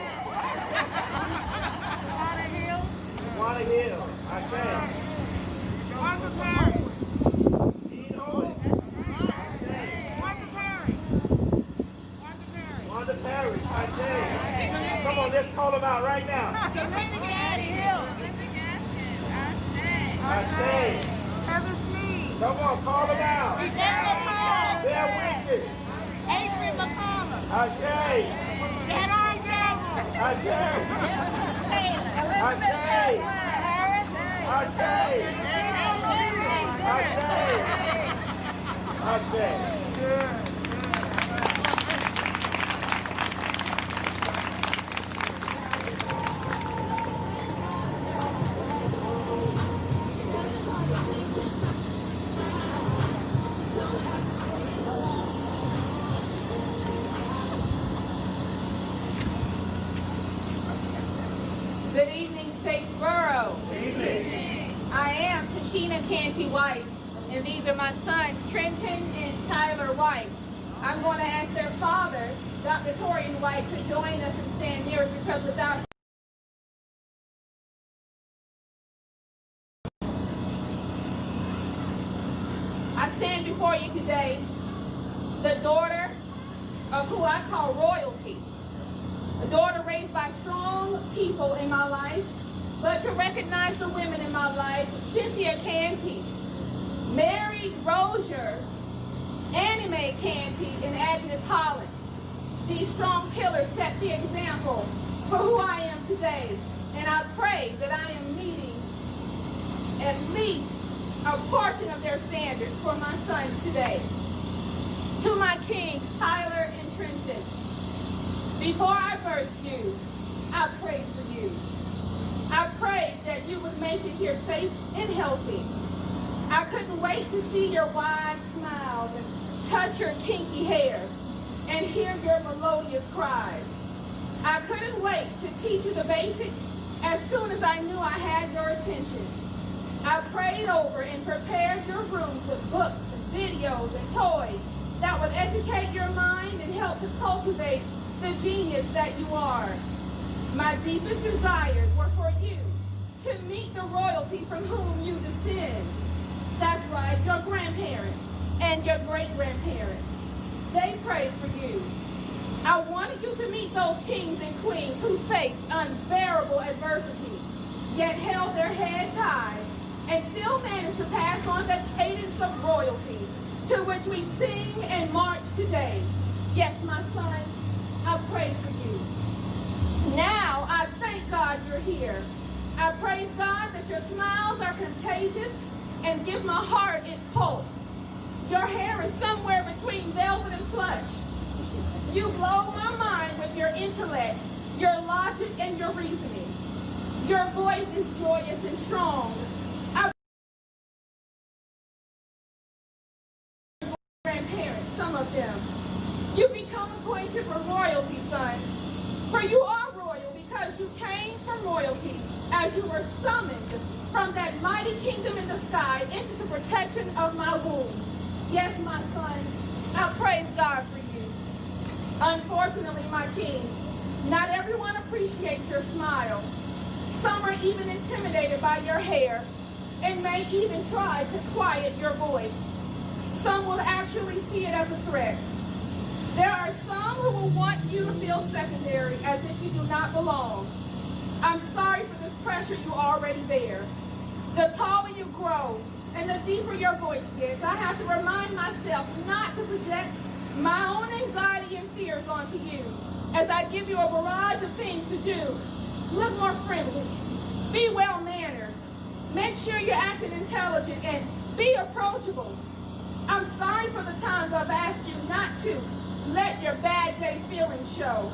Juana Hill. Ashe. Jean Owen. Ashe. Wanda Parrish. Ashe. Come on, let's call them out right now. Ashe. Come on, call them out. Their witness. Ashe. Ashe. Ashe. Ashe. Ashe. Ashe. Good evening, Statesboro. Good evening. I am Tashina Canty White, and these are my sons, Trenton and Tyler White. I'm going to ask their father, Dr. Torian White, to join us and stand near us because without I stand before you today, the daughter of who I call royalty. A daughter raised by strong people in my life, but to recognize the women in my life, Cynthia Canty, Mary Rozier, Annie Mae Canty, and Agnes Holland. These strong pillars set the example for who I am today, and I pray that I am meeting at least a portion of their standards for my sons today. To my kings, Tyler and Trenton, before I birthed you, I prayed for you. I prayed that you would make it here safe and healthy. I couldn't wait to see your wide smiles and touch your kinky hair and hear your melodious cries. I couldn't wait to teach you the basics as soon as I knew I had your attention. I prayed over and prepared your rooms with books and videos and toys that would educate your mind and help to cultivate the genius that you are. My deepest desires were for you to meet the royalty from whom you descend. That's right, your grandparents and your great-grandparents. They prayed for you. I wanted you to meet those kings and queens who faced unbearable adversity, yet held their heads high and still managed to pass on the cadence of royalty to which we sing and march today. Yes, my sons, I prayed for you. Now, I thank God you're here. I praise God that your smiles are contagious and give my heart its pulse. Your hair is somewhere between velvet and plush. You blow my mind with your intellect, your logic, and your reasoning. Your voice is joyous and strong. Grandparents, some of them. You become acquainted with royalty, sons. For you are royal because you came from royalty as you were summoned from that mighty kingdom in the sky into the protection of my womb. Yes, my son, I praise God for you. Unfortunately, my kings, not everyone appreciates your smile. Some are even intimidated by your hair and may even try to quiet your voice. Some will actually see it as a threat. There are some who will want you to feel secondary, as if you do not belong. I'm sorry for this pressure you already bear. The taller you grow and the deeper your voice gets, I have to remind myself not to project my own anxiety and fears onto you as I give you a barrage of things to do. Look more friendly. Be well-mannered. Make sure you're acting intelligent and be approachable. I'm sorry for the times I've asked you not to let your bad day feelings show.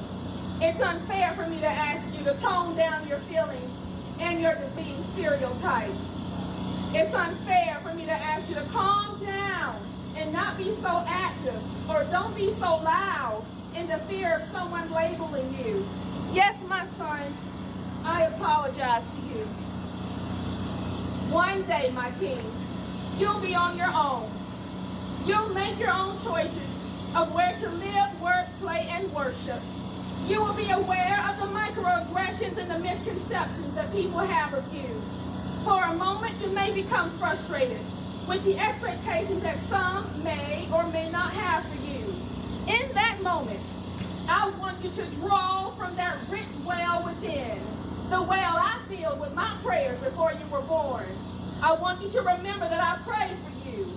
It's unfair for me to ask you to tone down your feelings and your being stereotyped. It's unfair for me to ask you to calm down and not be so active, or don't be so loud in the fear of someone labeling you. Yes, my sons, I apologize to you. One day, my kings, you'll be on your own. You'll make your own choices of where to live, work, play, and worship. You will be aware of the microaggressions and the misconceptions that people have of you. For a moment, you may become frustrated with the expectations that some may or may not have for you. In that moment, I want you to draw from that rich well within, the well I filled with my prayers before you were born. I want you to remember that I prayed for you.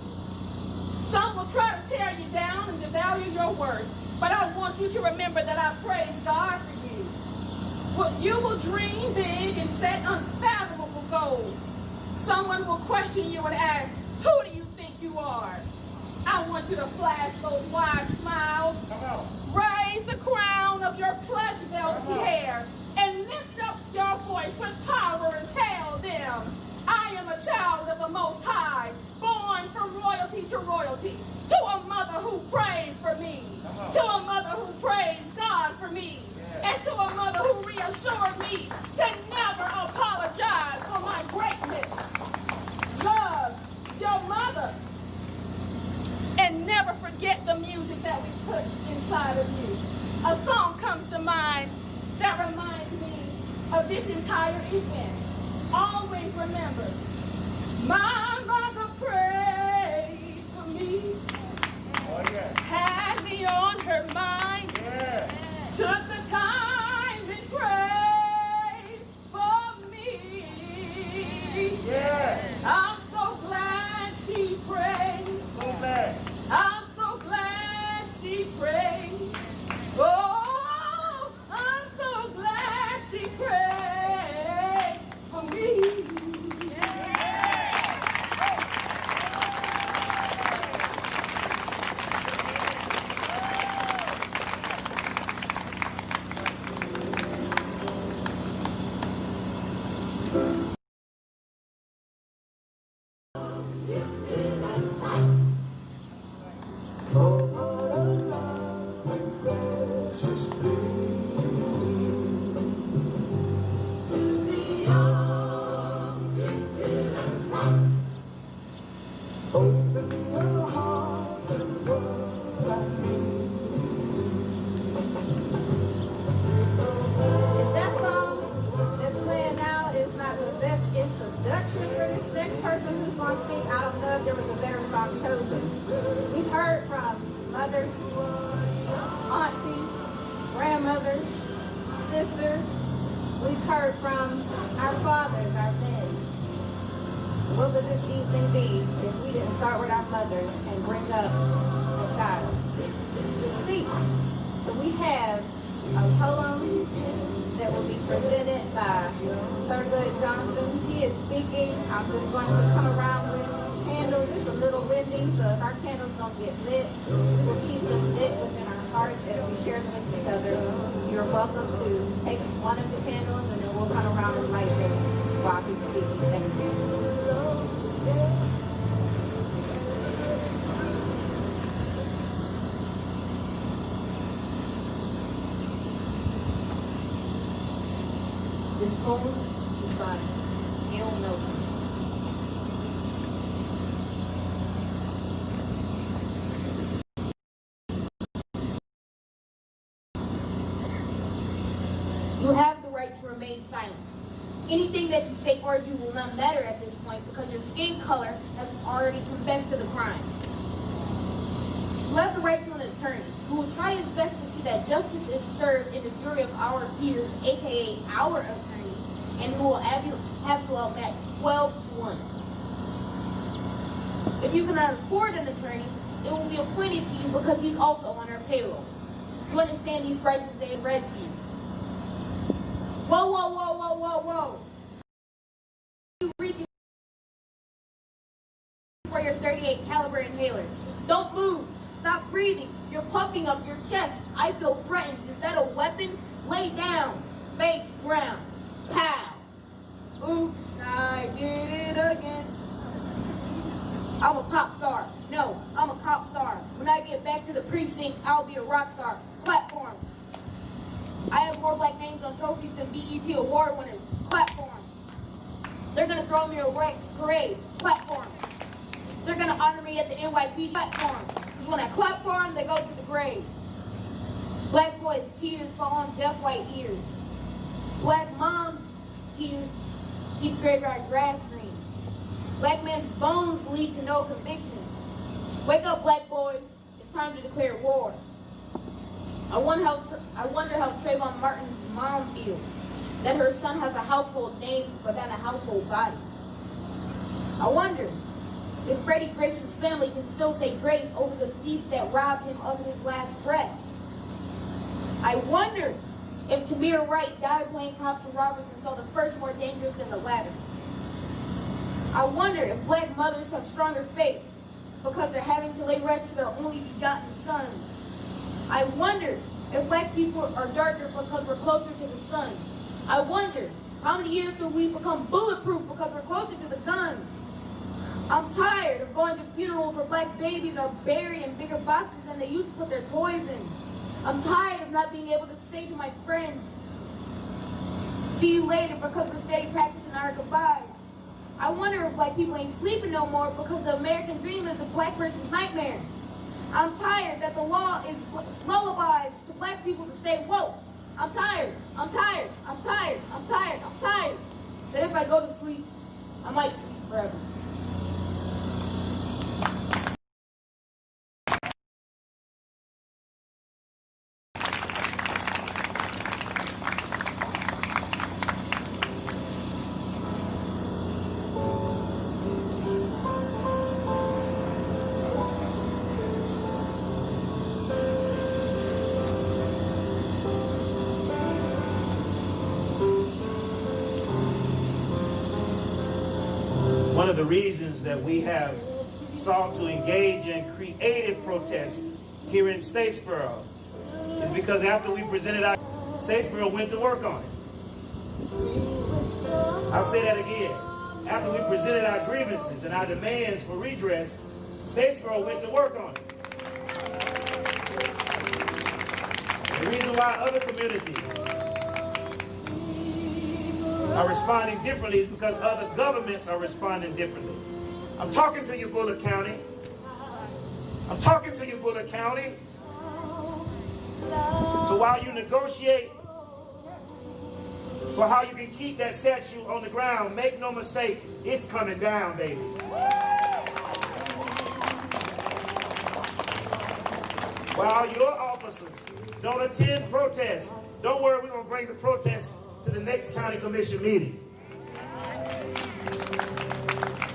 Some will try to tear you down and devalue your worth, but I want you to remember that I praise God for you. You will dream big and set unfathomable goals. Someone will question you and ask, who do you think you are? I want you to flash those wide smiles, raise the crown of your plush velvety hair, and lift up your voice with power and tell them, I am a child of the Most High, born from royalty to royalty, to a mother who prayed for me, to a mother who praised God for me, and to a mother who reassured me to never apologize for my greatness. Love your mother, and never forget the music that we put inside of you. A song comes to mind that reminds me of this entire event. Always remember, my mother prayed for me, had me on her mind, took the time and prayed for me. I'm so glad she prayed. I'm so glad she prayed. Oh, I'm so glad she prayed for me. Ms. Boone, he's fine. Gail Nelson. You have the right to remain silent. Anything that you say or do will not matter at this point because your skin color has already confessed to the crime. You have the right to an attorney who will try his best to see that justice is served in the jury of our peers, aka our attorneys, and who will have you outmatched 12-1. If you cannot afford an attorney, it will be appointed to you because he's also on our payroll. You understand these rights as they are read to you. Whoa, whoa, whoa, whoa, whoa, whoa. You reaching for your 38 caliber inhaler. Don't move. Stop breathing. You're pumping up your chest. I feel threatened. Is that a weapon? Lay down. Face ground. Pow. Oops, I did it again. I'm a pop star. No, I'm a cop star. When I get back to the precinct, I'll be a rock star. Platform. I have more black names on trophies than BET award winners. Platform. They're gonna throw me a parade. Platform. They're gonna honor me at the NYPD. Platform. Because when I clap for them, they go to the grave. Black boys' tears fall on deaf white ears. Black mom tears keep graveyard grass green. Black men's bones lead to no convictions. Wake up, black boys. It's time to declare war. I wonder how Trayvon Martin's mom feels, that her son has a household name but not a household body. I wonder if Freddie Grace's family can still say grace over the thief that robbed him of his last breath. I wonder if Tamir Wright died playing cops and robbers and saw the first more dangerous than the latter. I wonder if black mothers have stronger faiths because they're having to lay rest to their only begotten sons. I wonder if black people are darker because we're closer to the sun. I wonder how many years till we become bulletproof because we're closer to the guns. I'm tired of going to funerals where black babies are buried in bigger boxes than they used to put their toys in. I'm tired of not being able to say to my friends, see you later, because we're steady practicing our goodbyes. I wonder if black people ain't sleeping no more because the American dream is a black person's nightmare. I'm tired that the law is lullabies to black people to stay woke. I'm tired, I'm tired, I'm tired, I'm tired, I'm tired. That if I go to sleep, I might sleep forever. One of the reasons that we have sought to engage in creative protests here in Statesboro is because after we presented our, Statesboro went to work on it. I'll say that again. After we presented our grievances and our demands for redress, Statesboro went to work on it. The reason why other communities are responding differently is because other governments are responding differently. I'm talking to you, Bullock County. I'm talking to you, Bullock County. So while you negotiate for how you can keep that statue on the ground, make no mistake, it's coming down, baby. While your officers don't attend protests, don't worry, we're going to bring the protests to the next county commission meeting.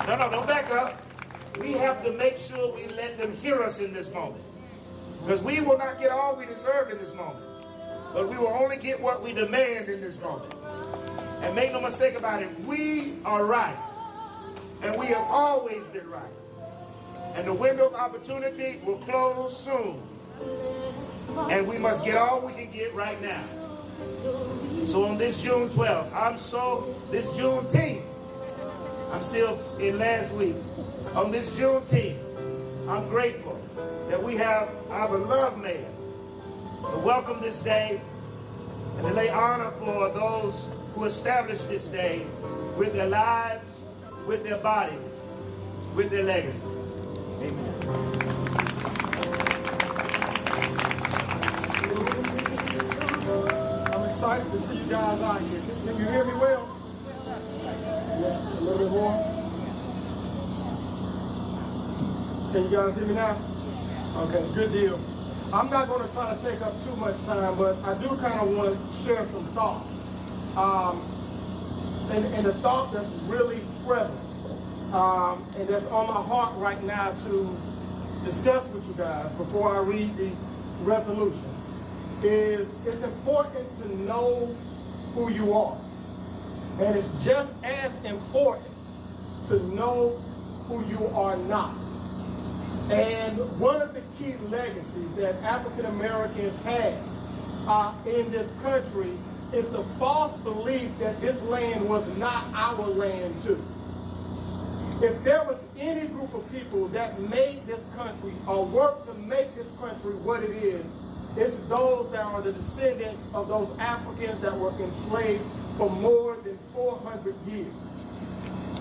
No, don't back up. We have to make sure we let them hear us in this moment. Because we will not get all we deserve in this moment. But we will only get what we demand in this moment. And make no mistake about it, we are right. And we have always been right. And the window of opportunity will close soon. And we must get all we can get right now. So on this June 12th, this Juneteenth, I'm still in last week. On this Juneteenth, I'm grateful that we have our beloved mayor to welcome this day and to lay honor for those who established this day with their lives, with their bodies, with their legacy. Amen. I'm excited to see you guys out here. Can you hear me well? Yeah, a little bit more. Can you guys hear me now? Okay, good deal. I'm not going to try to take up too much time, but I do kind of want to share some thoughts. And the thought that's really prevalent, and that's on my heart right now to discuss with you guys before I read the resolution, is it's important to know who you are. And it's just as important to know who you are not. And one of the key legacies that African Americans have in this country is the false belief that this land was not our land too. If there was any group of people that made this country or worked to make this country what it is, it's those that are the descendants of those Africans that were enslaved for more than 400 years.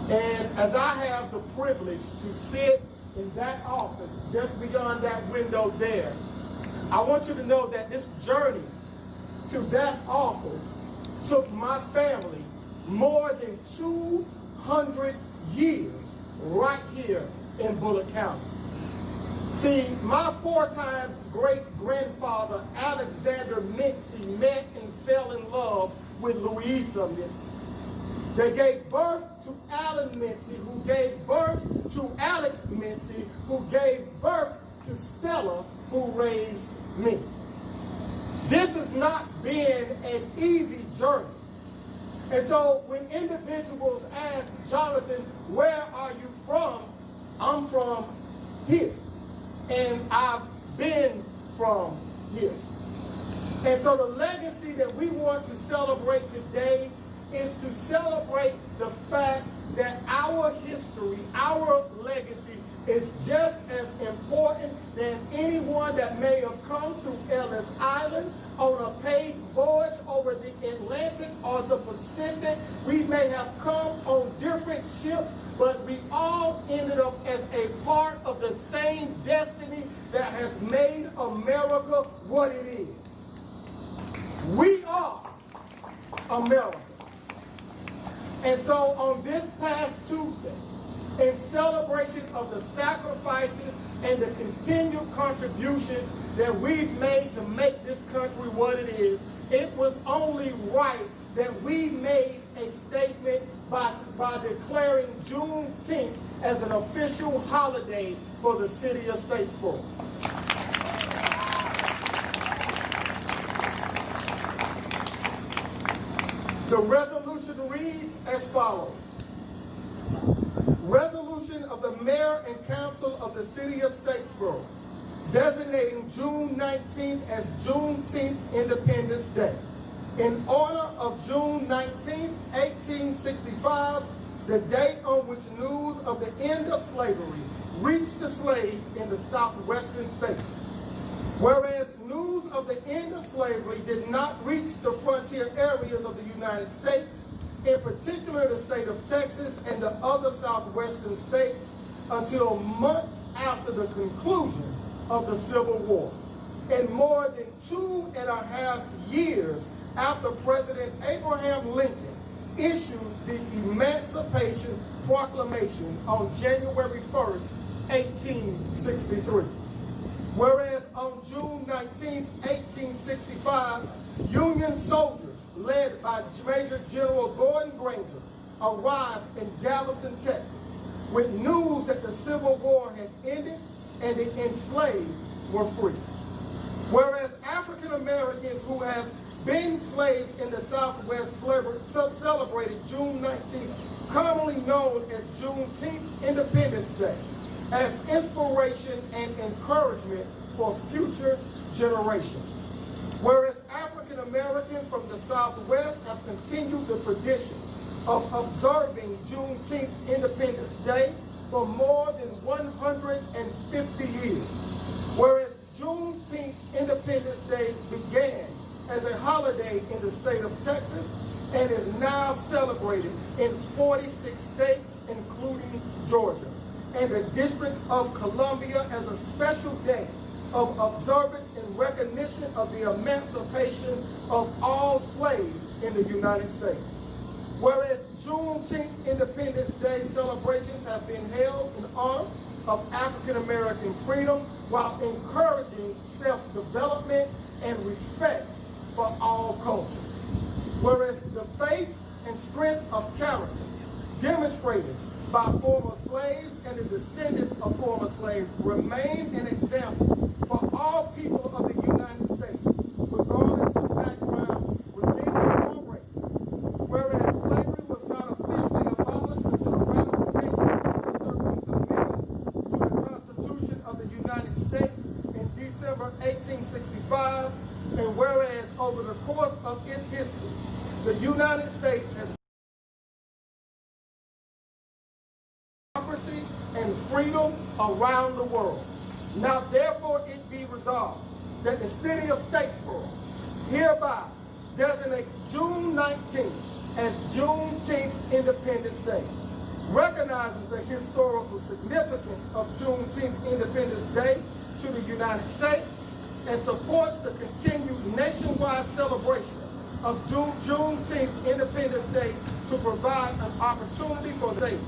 And as I have the privilege to sit in that office just beyond that window there, I want you to know that this journey to that office took my family more than 200 years right here in Bullock County. See, my 4 times great-grandfather, Alexander Mincy, met and fell in love with Louisa Mincy. They gave birth to Alan Mincy, who gave birth to Alex Mincy, who gave birth to Stella, who raised me. This has not been an easy journey. And so when individuals ask Jonathan, where are you from? I'm from here. And I've been from here. And so the legacy that we want to celebrate today is to celebrate the fact that our history, our legacy, is just as important than anyone that may have come through Ellis Island on a paid voyage over the Atlantic or the Pacific. We may have come on different ships, but we all ended up as a part of the same destiny that has made America what it is. We are America. And so on this past Tuesday, in celebration of the sacrifices and the continued contributions that we've made to make this country what it is, it was only right that we made a statement by declaring Juneteenth as an official holiday for the city of Statesboro. The resolution reads as follows. Resolution of the Mayor and Council of the City of Statesboro designating June 19th as Juneteenth Independence Day. In honor of June 19th, 1865, the day on which news of the end of slavery reached the slaves in the southwestern states. Whereas news of the end of slavery did not reach the frontier areas of the United States, in particular the state of Texas and the other southwestern states, until months after the conclusion of the Civil War, and more than 2.5 years after President Abraham Lincoln issued the Emancipation Proclamation on January 1st, 1863. Whereas on June 19, 1865, Union soldiers led by Major General Gordon Granger arrived in Galveston, Texas, with news that the Civil War had ended and the enslaved were free. Whereas African Americans who have been slaves in the Southwest celebrated June 19th, commonly known as Juneteenth Independence Day, as inspiration and encouragement for future generations. Whereas African Americans from the Southwest have continued the tradition of observing Juneteenth Independence Day for more than 150 years. Whereas Juneteenth Independence Day began as a holiday in the state of Texas and is now celebrated in 46 states, including Georgia, and the District of Columbia as a special day of observance in recognition of the emancipation of all slaves in the United States. Whereas Juneteenth Independence Day celebrations have been held in honor of African American freedom while encouraging self-development and respect for all cultures. Whereas the faith and strength of character demonstrated by former slaves and the descendants of former slaves remain an example for all people of the United States, regardless of background, religion, or race. Whereas slavery was not officially abolished until the ratification of the 13th Amendment to the Constitution of the United States in December 1865, and whereas over the course of its history, the United States has democracy and freedom around the world. Now therefore it be resolved that the city of Statesboro hereby designates June 19th as Juneteenth Independence Day, recognizes the historical significance of Juneteenth Independence Day to the United States, and supports the continued nationwide celebration of Juneteenth Independence Day to provide an opportunity for states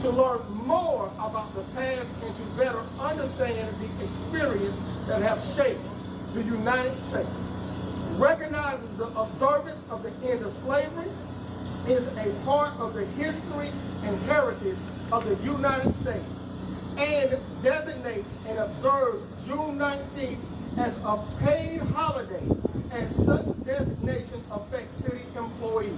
to learn more about the past and to better understand the experience that have shaped the United States. Recognizes the observance of the end of slavery is a part of the history and heritage of the United States, and designates and observes June 19th as a paid holiday, and such designation affects city employees,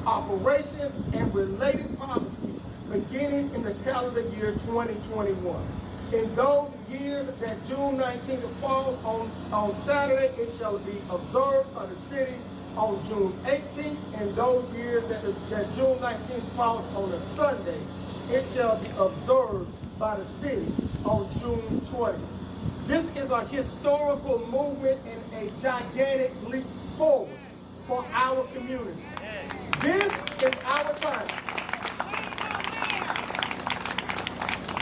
operations, and related policies beginning in the calendar year 2021. In those years that June 19th falls on Saturday, it shall be observed by the city on June 18th. In those years that June 19th falls on a Sunday, it shall be observed by the city on June 20th. This is a historical movement and a gigantic leap forward for our community. This is our time.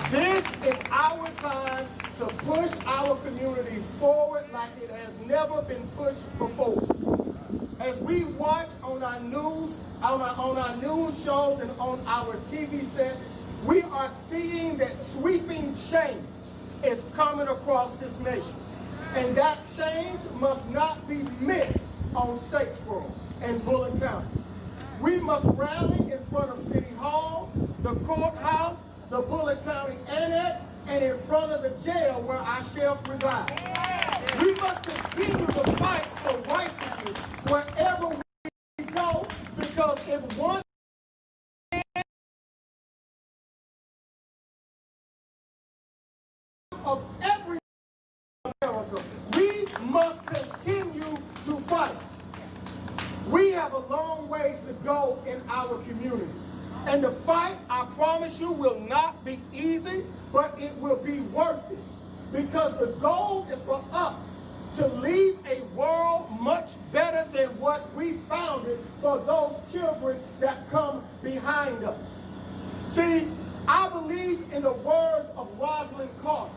This is our time to push our community forward like it has never been pushed before. As we watch on our news, on our news shows and on our TV sets, we are seeing that sweeping change is coming across this nation. And that change must not be missed on Statesboro and Bullitt County. We must rally in front of City Hall, the courthouse, the Bullitt County Annex, and in front of the jail where our sheriff resides. We must continue to fight for righteousness wherever we go, because if one of every America, we must continue to fight. We have a long ways to go in our community. And the fight, I promise you, will not be easy, but it will be worth it. Because the goal is for us to leave a world much better than what we found it for those children that come behind us. See, I believe in the words of Rosalind Carter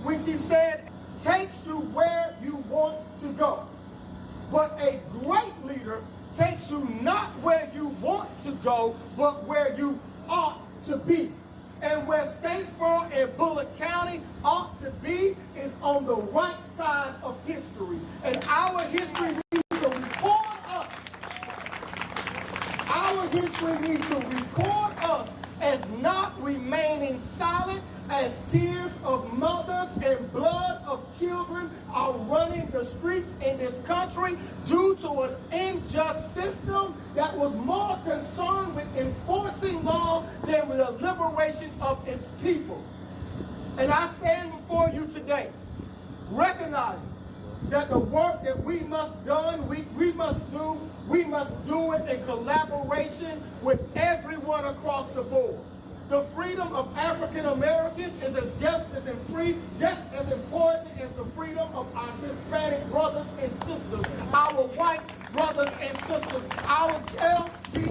when she said, takes you where you want to go. But a great leader takes you not where you want to go, but where you ought to be. And where Statesboro and Bullitt County ought to be is on the right side of history. And our history needs to record us. Our history needs to record us as not remaining silent, as tears of mothers and blood of children are running the streets in this country due to an unjust system that was more concerned with enforcing law than with the liberation of its people. And I stand before you today recognizing that the work that we must do it in collaboration with everyone across the board. The freedom of African Americans is just as important as the freedom of our Hispanic brothers and sisters, our white brothers and sisters, our LGBT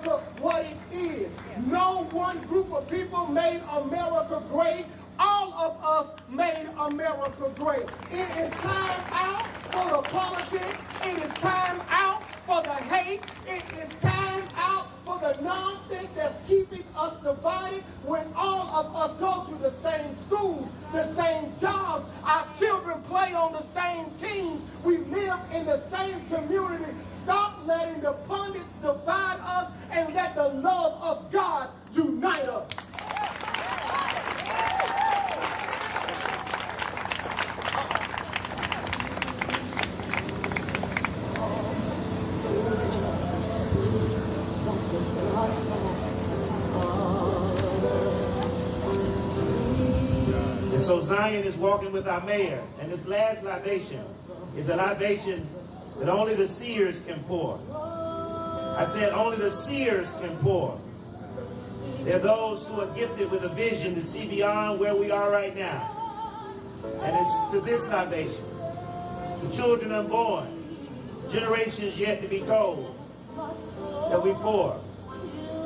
America what it is. No one group of people made America great. All of us made America great. It is time out for the politics. It is time out for the hate. It is time out for the nonsense that's keeping us divided when all of us go to the same schools, the same jobs. Our children play on the same teams. We live in the same community. Stop letting the pundits divide us and let the love of God unite us. And so Zion is walking with our mayor, and this last libation is a libation that only the seers can pour. I said only the seers can pour. They're those who are gifted with a vision to see beyond where we are right now. And it's to this libation, the children unborn, generations yet to be told, that we pour.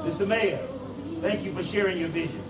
Mr. Mayor, thank you for sharing your vision.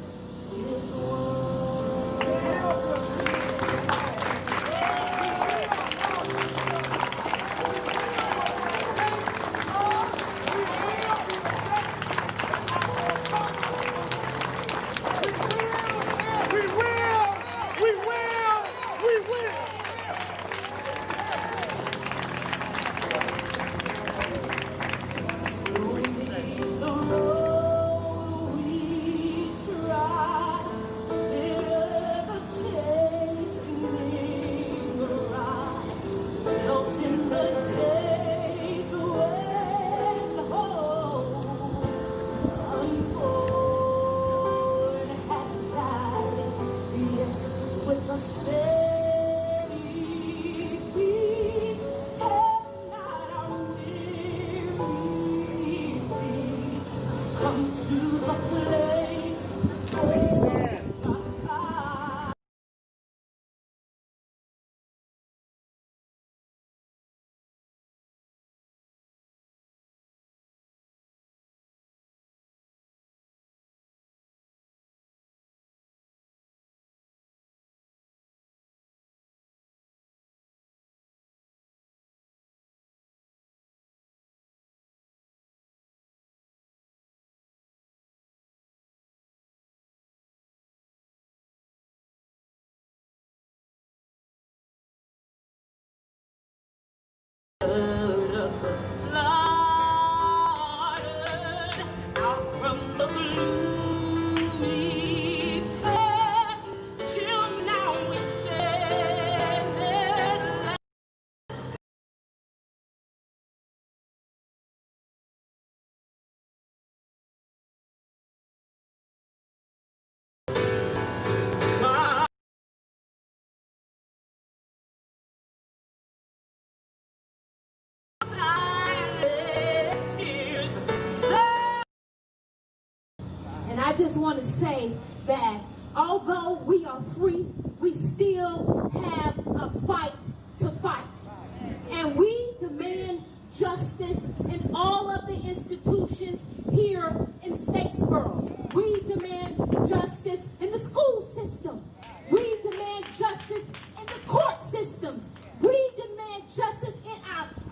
I just want to say that although we are free, we still have a fight to fight. And we demand justice in all of the institutions here in Statesboro. We demand justice in the school system. We demand justice in the court systems. We demand justice in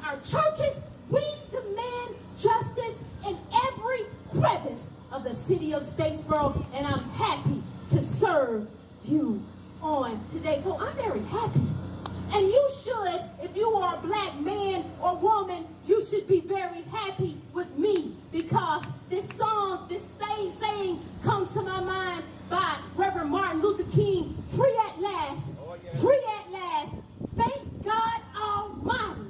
our churches. We demand justice in every crevice of the city of Statesboro, and I'm happy to serve you on today. So I'm very happy. And you should, if you are a black man or woman, you should be very happy with me, because this song, this saying comes to my mind by Reverend Martin Luther King, free at last, free at last, thank God Almighty,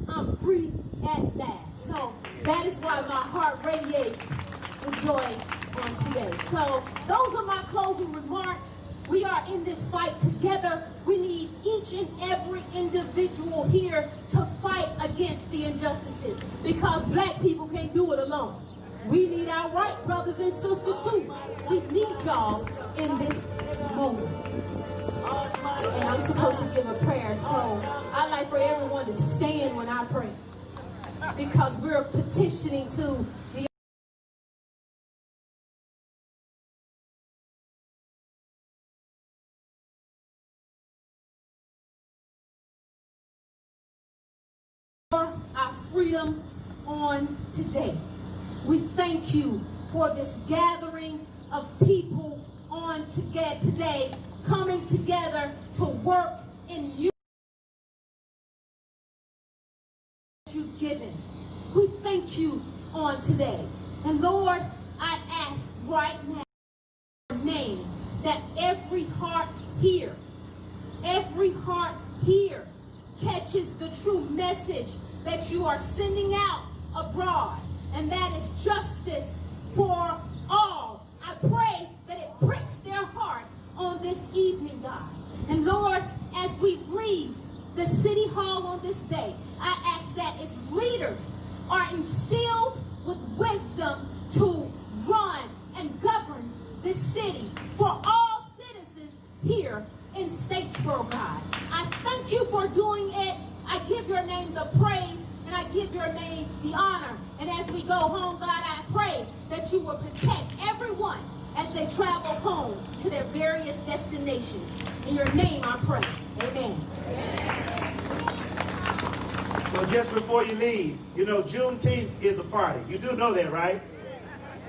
I'm free at last. So that is why my heart radiates with joy on today. So those are my closing remarks. We are in this fight together. We need each and every individual here to fight against the injustices, because black people can't do it alone. We need our white brothers and sisters too. We need y'all in this moment. And I'm supposed to give a prayer, so I'd like for everyone to stand when I pray, because we're petitioning to the freedom on today. We thank you for this gathering of people on today, coming together to work in you you've given. We thank you on today. And Lord, I ask right now in your name that every heart here catches the true message that you are sending out abroad, and that is justice for all. I pray that it pricks their heart on this evening, God. And Lord, as we leave the City Hall on this day, I ask that its leaders are instilled with wisdom to run and govern this city for all citizens here in Statesboro, God. I thank you for doing it. I give your name the praise, and I give your name the honor. And as we go home, God, I pray that you will protect everyone as they travel home to their various destinations. In your name I pray. Amen. So just before you leave, you know, Juneteenth is a party. You do know that, right?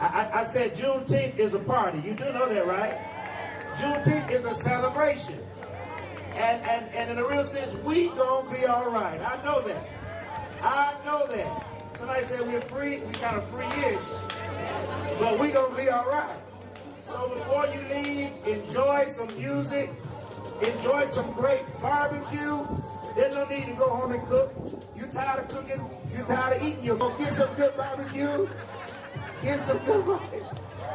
I said Juneteenth is a party. You do know that, right? Juneteenth is a celebration. And in a real sense, we gonna be all right. I know that. I know that. Somebody said we're free. We kind of free-ish. But we gonna be all right. So before you leave, enjoy some music. Enjoy some great barbecue. There's no need to go home and cook. You tired of cooking? You tired of eating? You're gonna get some good barbecue. Get some good barbecue.